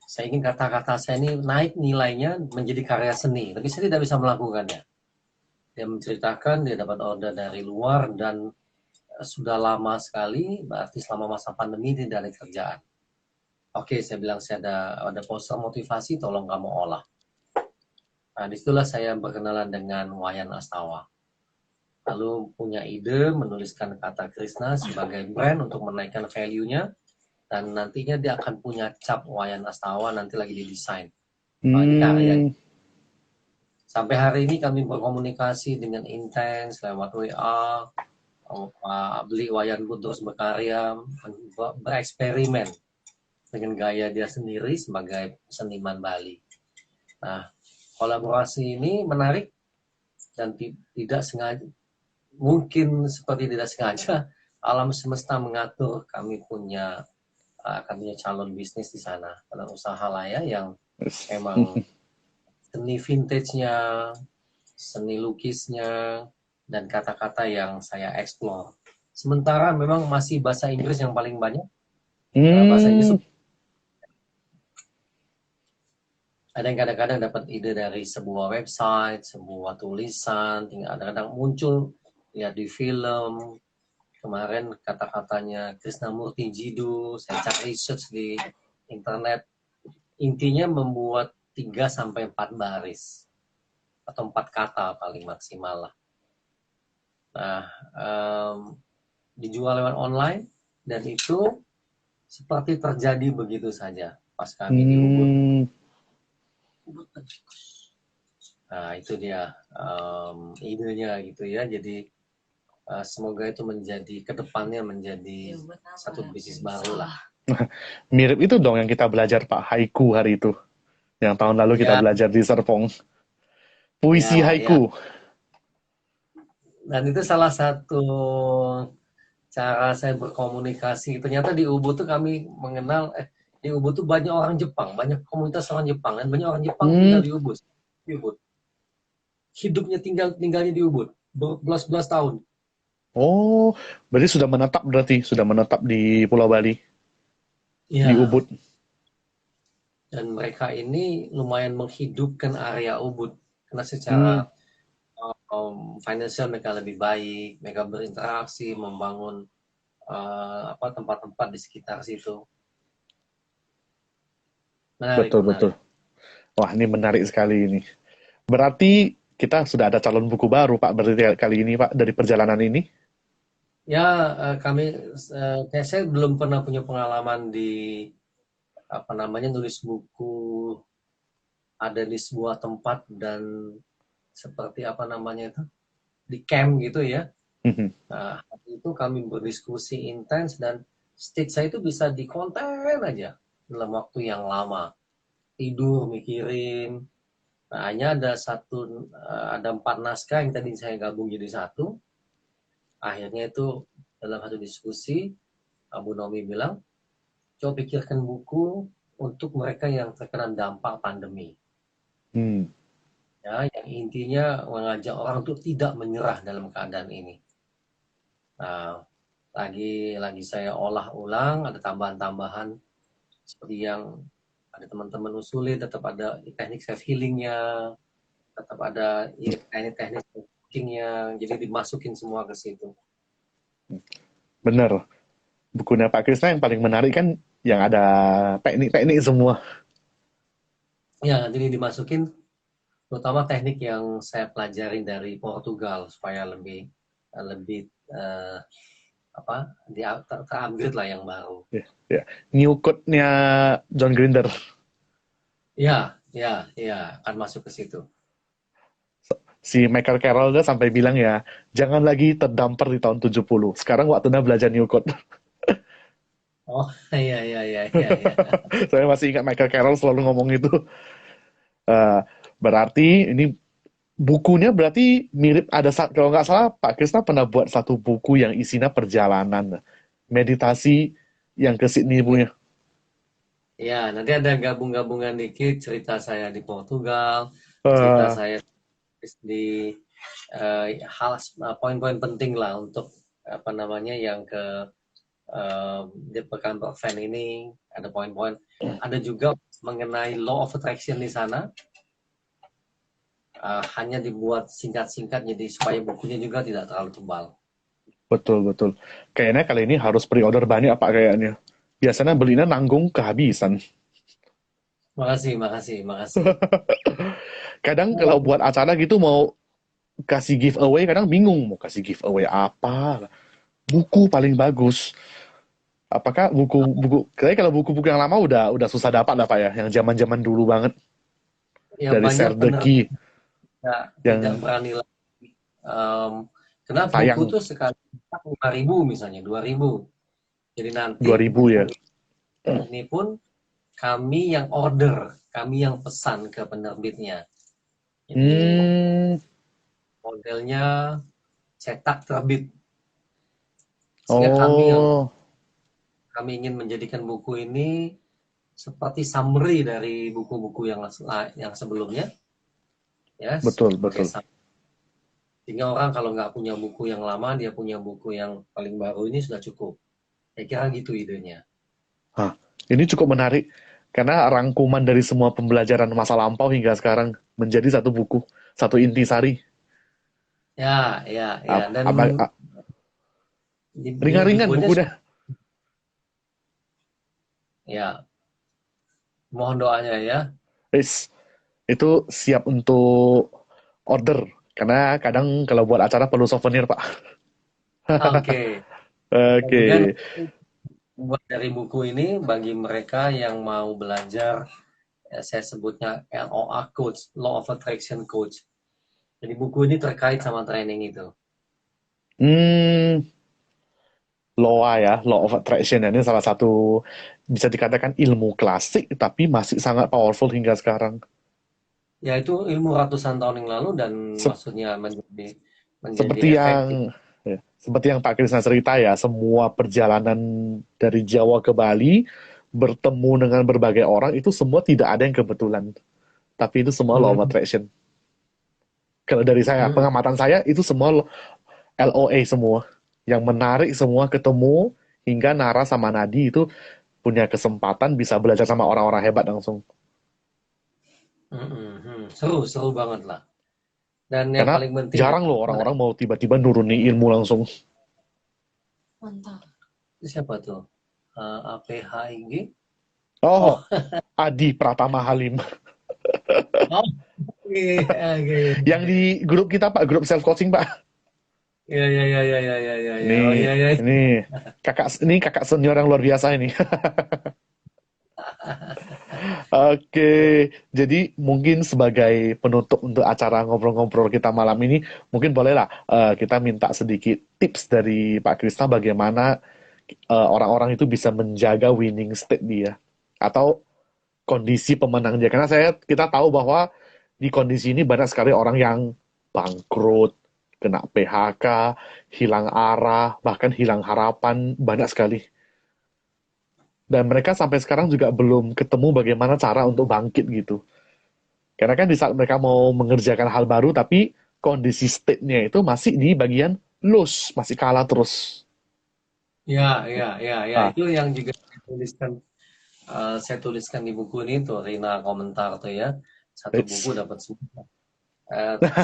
Saya ingin kata-kata saya ini naik nilainya menjadi karya seni, tapi saya tidak bisa melakukannya. Dia menceritakan dia dapat order dari luar dan sudah lama sekali, berarti selama masa pandemi tidak ada kerjaan. Oke, saya bilang saya ada poster motivasi, tolong kamu olah. Nah, disitulah saya berkenalan dengan Wayan Astawa. Lalu punya ide menuliskan kata Krishna sebagai brand untuk menaikkan value-nya, dan nantinya dia akan punya cap Wayan Astawa nanti lagi didesain. Ini karya. Sampai hari ini kami berkomunikasi dengan intens lewat WA. Pak Abli Wayan pun terus berkarya, bereksperimen dengan gaya dia sendiri sebagai seniman Bali. Nah, kolaborasi ini menarik dan tidak sengaja, mungkin seperti tidak sengaja, alam semesta mengatur kami punya calon bisnis di sana. Karena usaha lah ya yang memang seni vintage-nya, seni lukisnya, dan kata-kata yang saya explore. Sementara memang masih bahasa Inggris yang paling banyak. Bahasa Inggris ada yang kadang-kadang dapat ide dari sebuah website, sebuah tulisan, kadang-kadang muncul ya di film. Kemarin kata-katanya Krishnamurti Jiddu, saya cari research di internet. Intinya membuat 3-4 baris atau 4 kata paling maksimal lah. Nah, dijual lewat online dan itu seperti terjadi begitu saja pas kami di Ubud. Nah, itu dia idenya gitu ya. Jadi semoga itu menjadi kedepannya menjadi satu bisnis baru lah. mirip itu dong yang kita belajar Pak haiku hari itu. Yang tahun lalu kita belajar di Serpong. Puisi haiku. Dan itu salah satu cara saya berkomunikasi. Ternyata di Ubud tuh kami mengenal, di Ubud tuh banyak orang Jepang, banyak komunitas orang Jepang, dan banyak orang Jepang tinggal di Ubud. Hidupnya tinggalnya di Ubud, berbelas-belas tahun. Oh, berarti sudah menetap di Pulau Bali, ya. Di Ubud. Dan mereka ini lumayan menghidupkan area Ubud karena secara finansial mereka lebih baik, mereka berinteraksi, membangun tempat-tempat di sekitar situ. Menarik. Betul. Wah, ini menarik sekali ini. Berarti kita sudah ada calon buku baru, Pak, berarti kali ini, Pak, dari perjalanan ini? Ya, saya belum pernah punya pengalaman di nulis buku ada di sebuah tempat dan seperti itu di camp gitu ya. Nah, itu kami berdiskusi intens dan stage saya itu bisa dikonten aja dalam waktu yang lama. Tidur, mikirin. Nah, hanya ada 4 naskah yang tadi saya gabung jadi satu. Akhirnya itu dalam satu diskusi, Abu Nomi bilang, coba pikirkan buku untuk mereka yang terkena dampak pandemi. Ya, yang intinya mengajak orang untuk tidak menyerah dalam keadaan ini. Nah, lagi saya olah ulang, ada tambahan-tambahan seperti yang ada teman-teman usulin, tetap ada teknik self healingnya, tetap ada teknik-teknik coachingnya, jadi dimasukin semua ke situ. Bener. Bukunya Pak Krisna yang paling menarik kan yang ada teknik-teknik semua. Ya, nanti ini dimasukin terutama teknik yang saya pelajari dari Portugal supaya lebih lebih upgrade lah yang baru. Ya, ya. New Code-nya John Grinder. Ya, akan masuk ke situ. Si Michael Carroll tuh sampai bilang ya, jangan lagi terdampar di tahun 70. Sekarang waktunya belajar New Code. Oh, iya. Saya masih ingat Michael Carroll selalu ngomong itu. Eh, berarti ini bukunya berarti mirip ada kalau nggak salah Pak Krisna pernah buat satu buku yang isinya perjalanan meditasi yang ke Sydney punya. Ya, nanti ada gabung-gabungan dikit cerita saya di Portugal, cerita Eh, saya di poin-poin penting lah untuk apa namanya yang ke di pekan fan ini ada poin-poin. Ada juga mengenai law of attraction di sana. Hanya dibuat singkat-singkat jadi supaya bukunya juga tidak terlalu tebal. betul betul. Kayaknya kali ini harus pre-order banyak Pak kayaknya. Biasanya belinya nanggung kehabisan. Makasih. Kadang kalau buat acara gitu mau kasih giveaway kadang bingung mau kasih giveaway apa. Buku paling bagus. Apakah buku-buku kayak kalau buku-buku yang lama udah susah dapat lah Pak ya, yang zaman-zaman dulu banget Ya dari banyak Serdeki penerbit tidak yang berani lagi. Karena buku sayang tuh sekali 5.000 misalnya 2.000. Jadi nanti 2000 ya. buku ini pun kami yang order, kami yang pesan ke penerbitnya. Jadi Hmm, modelnya cetak terbit. Sehingga oh, kami ingin menjadikan buku ini seperti summary dari buku-buku yang sebelumnya, ya, betul sebagai betul. summary. Sehingga orang kalau nggak punya buku yang lama, dia punya buku yang paling baru ini sudah cukup. Saya kira gitu idenya. Hah, ini cukup menarik karena rangkuman dari semua pembelajaran masa lampau hingga sekarang menjadi satu buku, satu intisari. Ya. Dan Ringan-ringan bukunya bukunya. ya, mohon doanya ya. Wis, itu siap untuk order karena kadang kalau buat acara perlu souvenir Pak. Oke. Kemudian Oke, buat dari buku ini bagi mereka yang mau belajar, saya sebutnya LOA Coach, Law of Attraction Coach. Jadi buku ini terkait sama training itu. hmm, LOA ya, Law of Attraction ini salah satu bisa dikatakan ilmu klasik tapi masih sangat powerful hingga sekarang. Ya itu ilmu ratusan tahun yang lalu dan Se- maksudnya menjadi seperti efektif. yang Pak Krisna cerita ya, semua perjalanan dari Jawa ke Bali bertemu dengan berbagai orang itu semua tidak ada yang kebetulan, tapi itu semua Law of Hmm. Attraction. Kalau dari saya, Hmm. pengamatan saya itu semua LOA semua yang menarik semua ketemu hingga Nara sama Nadi itu punya kesempatan bisa belajar sama orang-orang hebat langsung. Seru banget lah. Dan yang Karena paling penting jarang loh orang-orang mau tiba-tiba nuruni ilmu langsung. Mantap. siapa tuh? APHIG? Oh, Oh, Adi Pratama Halim. oh, oke. Yang di grup kita Pak, grup self coaching Pak. Ya. Oh Ini, ya. ini kakak senior yang luar biasa ini. Oke, jadi mungkin sebagai penutup untuk acara ngobrol-ngobrol kita malam ini, mungkin bolehlah kita minta sedikit tips dari Pak Krisna bagaimana orang-orang itu bisa menjaga winning state dia atau kondisi pemenang dia. Karena kita tahu bahwa di kondisi ini banyak sekali orang yang bangkrut, kena PHK, hilang arah, bahkan hilang harapan, banyak sekali. Dan mereka sampai sekarang juga belum ketemu bagaimana cara untuk bangkit gitu. Karena kan di saat mereka mau mengerjakan hal baru, tapi kondisi state-nya itu masih di bagian lose, masih kalah terus. Ya. Nah, Itu yang juga dituliskan saya tuliskan di buku ini tuh, Rina komentar tuh ya, satu buku It's dapat semua.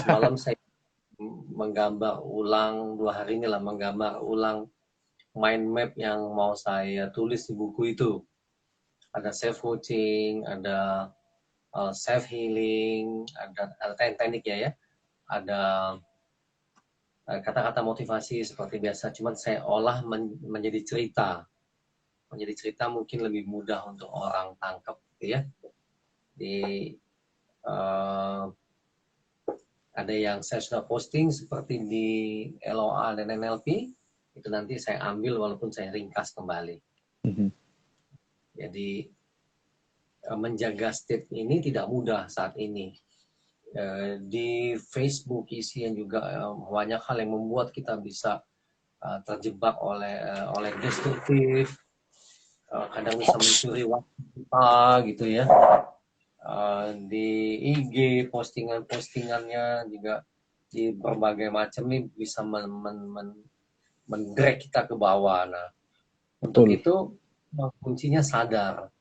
Semalam saya menggambar ulang 2 hari ini lah, menggambar ulang mind map yang mau saya tulis di buku itu. Ada self coaching, ada self healing, ada teknik ya, ada kata-kata motivasi seperti biasa, cuman saya olah menjadi cerita. Menjadi cerita mungkin lebih mudah untuk orang tangkap gitu ya. Di ada yang saya sudah posting seperti di LOA dan NLP, itu nanti saya ambil walaupun saya ringkas kembali. Mhm. Jadi menjaga state ini tidak mudah saat ini. Di Facebook isian juga banyak hal yang membuat kita bisa terjebak oleh destruktif, kadang bisa mencuri waktu kita gitu ya. Di IG postingan-postingannya juga di berbagai macam nih bisa mendrag kita ke bawah. Nah, untuk Betul. itu kuncinya sadar.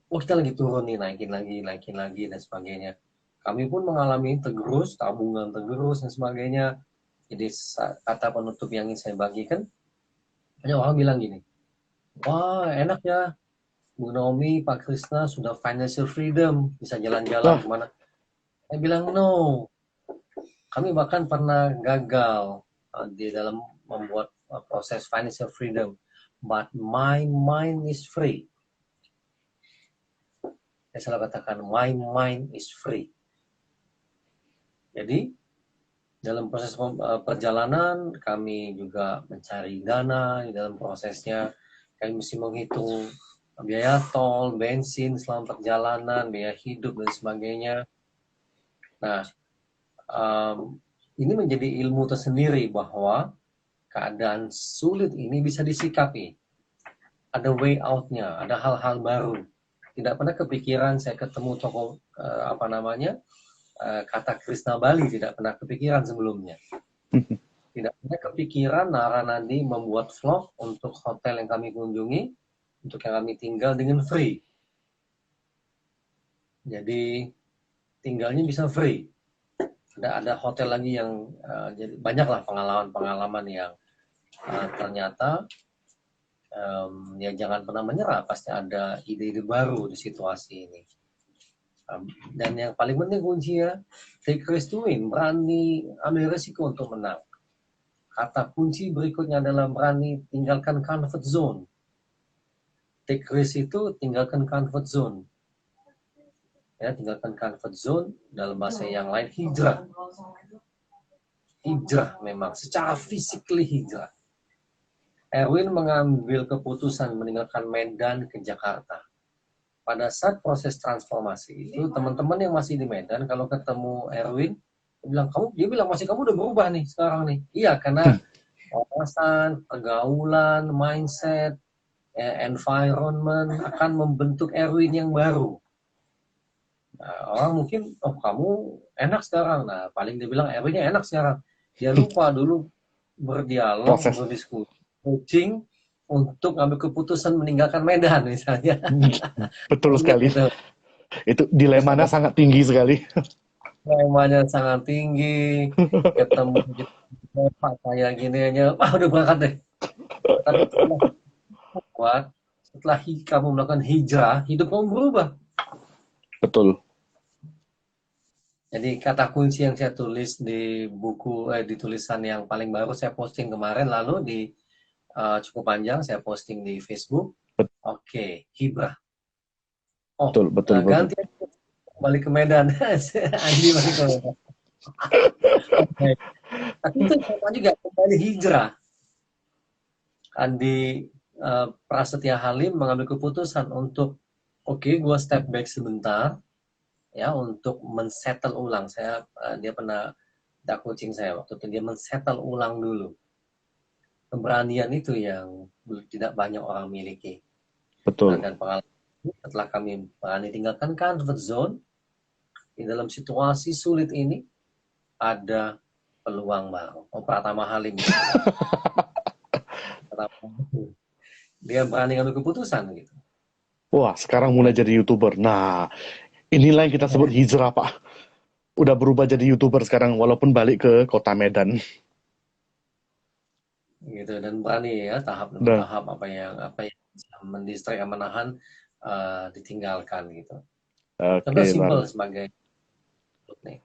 Oh, kita lagi turun nih, naikin lagi dan sebagainya. Kami pun mengalami tergerus, tabungan tergerus dan sebagainya. Jadi kata penutup yang ingin saya bagikan, banyak orang bilang gini, wah enak ya, Bu Naomi, Pak Krisna sudah financial freedom, bisa jalan-jalan Wah, kemana. Saya bilang no, kami bahkan pernah gagal di dalam membuat proses financial freedom, but my mind is free. Saya selalu katakan my mind is free. Jadi dalam proses perjalanan kami juga mencari dana. Di dalam prosesnya kami mesti menghitung biaya tol, bensin selama perjalanan, biaya hidup dan sebagainya. Nah, ini menjadi ilmu tersendiri bahwa keadaan sulit ini bisa disikapi. Ada way out-nya, ada hal-hal baru. Tidak pernah kepikiran saya ketemu tokoh kata Krishna Bali, tidak pernah kepikiran sebelumnya. Tidak pernah kepikiran Nara Nadi membuat vlog untuk hotel yang kami kunjungi, untuk yang kami tinggal dengan free. Jadi tinggalnya bisa free. Ada hotel lagi yang jadi banyaklah pengalaman-pengalaman yang ternyata ya jangan pernah menyerah, pasti ada ide-ide baru di situasi ini. Dan yang paling penting kuncinya, take risk to win, berani ambil risiko untuk menang. Kata kunci berikutnya adalah berani tinggalkan comfort zone. Take risk itu tinggalkan comfort zone. Ya, tinggalkan comfort zone, dalam bahasa yang lain hijrah. Hijrah memang, secara physically hijrah. Erwin mengambil keputusan meninggalkan Medan ke Jakarta. Pada saat proses transformasi itu, teman-teman yang masih di Medan, kalau ketemu Erwin, dia bilang masih kamu udah berubah nih sekarang nih. Iya, karena wawasan, pergaulan, mindset, environment akan membentuk Erwin yang baru. Nah, orang mungkin, oh kamu enak sekarang. Nah, paling dia bilang Erwinnya enak sekarang. Dia lupa dulu berdialog, proses. berdiskusi, coaching, untuk ngambil keputusan meninggalkan Medan misalnya. Betul sekali. Gitu. Itu dilemanya sangat tinggi sekali. Dilemanya sangat tinggi, ketemu Pak kayak gini aja, udah berangkat deh. Tapi setelah kamu melakukan hijrah, hidup kamu berubah. Betul. Jadi kata kunci yang saya tulis di buku, di tulisan yang paling baru saya posting kemarin, lalu di cukup panjang saya posting di Facebook. Oke, hijrah. Oh, Betul. ganti balik ke Medan. Andi balik ke Medan. Okay. Tapi itu sama juga kembali hijrah. Andi Prasetya Halim mengambil keputusan untuk gue step back sebentar ya untuk men-settle ulang. Dia pernah coaching saya waktu itu, dia men-settle ulang dulu. Keberanian itu yang tidak banyak orang miliki. Betul. Dan pengalaman setelah kami berani tinggalkan comfort zone, di dalam situasi sulit ini ada peluang baru. Pratama Halim. Dia berani ngambil keputusan gitu. Wah, sekarang mulai jadi YouTuber. Nah, inilah yang kita sebut hijrah, Pak. Udah berubah jadi YouTuber sekarang, walaupun balik ke kota Medan. gitu, dan berani ya tahap demi Nah, tahap apa yang bisa mendistrak, menahan, ditinggalkan gitu. oke, Contoh luar. simpel sebagai nih,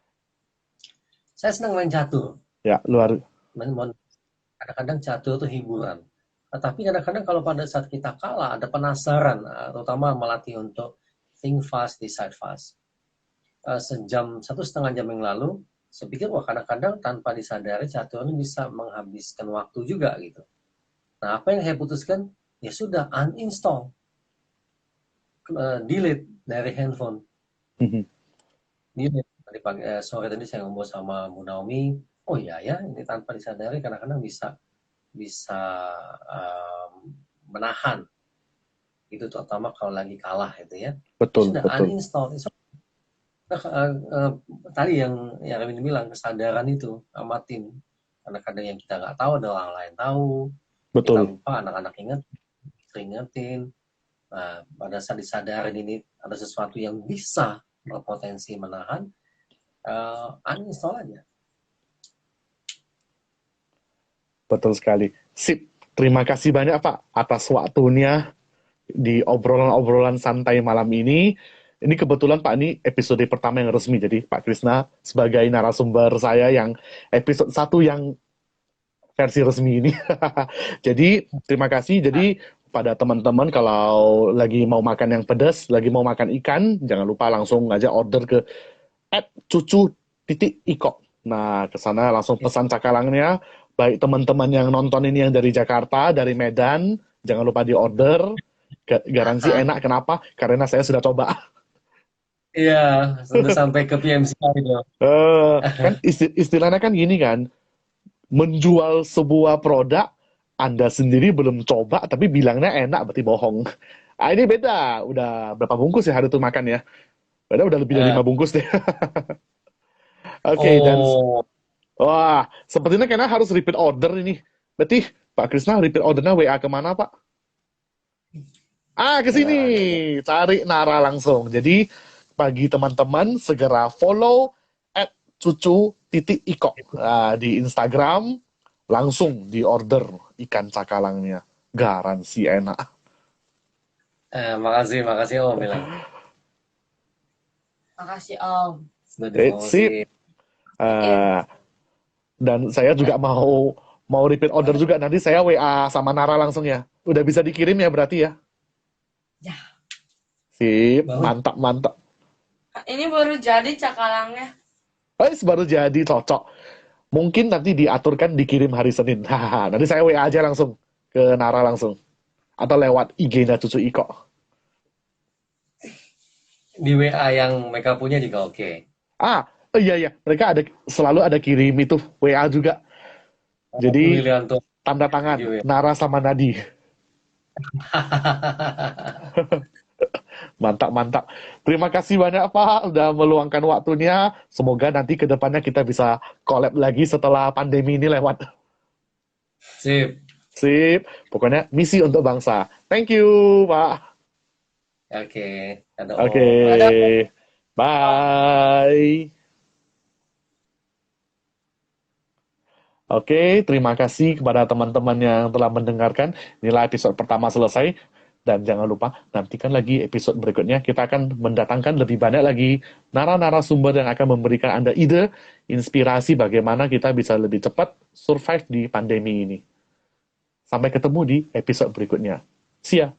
saya senang main catur, Ya, luar. kadang-kadang catur itu hiburan. Tetapi kadang-kadang kalau pada saat kita kalah, ada penasaran, terutama melatih untuk think fast, decide fast. Satu setengah jam yang lalu, saya pikir wah kadang-kadang tanpa disadari catur ini bisa menghabiskan waktu juga gitu. Nah, apa yang saya putuskan? Ya sudah, uninstall, delete dari handphone. Delete. Tadi sore tadi saya ngobrol sama Bu Naomi, oh iya ya, ini tanpa disadari kadang-kadang bisa bisa menahan itu, terutama kalau lagi kalah itu ya. Betul, Sudah betul. uninstall. Tadi yang Ramin bilang, kesadaran itu amatin. Kadang-kadang yang kita nggak tahu ada orang lain tahu, kita Betul. lupa, anak-anak ingetin. Nah, pada saat disadarin ini ada sesuatu yang bisa berpotensi menahan, uninstall aja. Betul sekali. Sip. Terima kasih banyak, Pak, atas waktunya di obrolan-obrolan santai malam ini. Ini kebetulan, Pak, ini episode pertama yang resmi. Jadi, Pak Krisna sebagai narasumber saya yang episode 1 yang versi resmi ini. Jadi, terima kasih. Jadi, pada teman-teman kalau lagi mau makan yang pedas, lagi mau makan ikan, jangan lupa langsung aja order ke @cucu.iko. Nah, ke sana langsung pesan cakalangnya. Baik teman-teman yang nonton ini yang dari Jakarta, dari Medan, jangan lupa di order. Garansi enak. Kenapa? Karena saya sudah coba. Iya, sudah sampai ke PMC itu. Kan istilahnya kan gini kan, menjual sebuah produk, Anda sendiri belum coba, tapi bilangnya enak, berarti bohong. Ah, ini beda. Udah berapa bungkus ya hari itu makan ya? Udah lebih dari 5 bungkus deh. Oke, dan Oh, wah, sepertinya kayaknya harus repeat order ini. Berarti Pak Krisna repeat ordernya WA kemana, Pak? Ke sini. nah, gitu. Cari Nara langsung. Jadi, bagi teman-teman, segera follow @cucu.iko di Instagram. Langsung di order ikan cakalangnya. Garansi enak. Makasih Om bilang. Makasih Om. Sudah Sip. dipromosi. Eh, dan saya juga mau repeat order juga. Nanti saya WA sama Nara langsung ya. Udah bisa dikirim ya berarti ya? Ya. Sip. Baru. Mantap, mantap. Ini baru jadi cakalangnya. Baru jadi, cocok. Mungkin nanti diaturkan dikirim hari Senin. Haha, nanti saya WA aja langsung ke Nara langsung. Atau lewat IG-nya Cucu Iko. Di WA yang mereka punya juga oke. Iya. Mereka selalu ada kirim itu WA juga. Jadi Pilihan tuh. tanda tangan Nara sama Nadi. Mantap. Terima kasih banyak Pak udah meluangkan waktunya. Semoga nanti ke depannya kita bisa collab lagi setelah pandemi ini lewat. Sip. Pokoknya misi untuk bangsa. Thank you, Pak. Oke. Oke. Bye. Oke, terima kasih kepada teman-teman yang telah mendengarkan. Inilah episode pertama selesai. Dan jangan lupa, nantikan lagi episode berikutnya. Kita akan mendatangkan lebih banyak lagi narasumber yang akan memberikan Anda ide, inspirasi bagaimana kita bisa lebih cepat survive di pandemi ini. Sampai ketemu di episode berikutnya. See ya!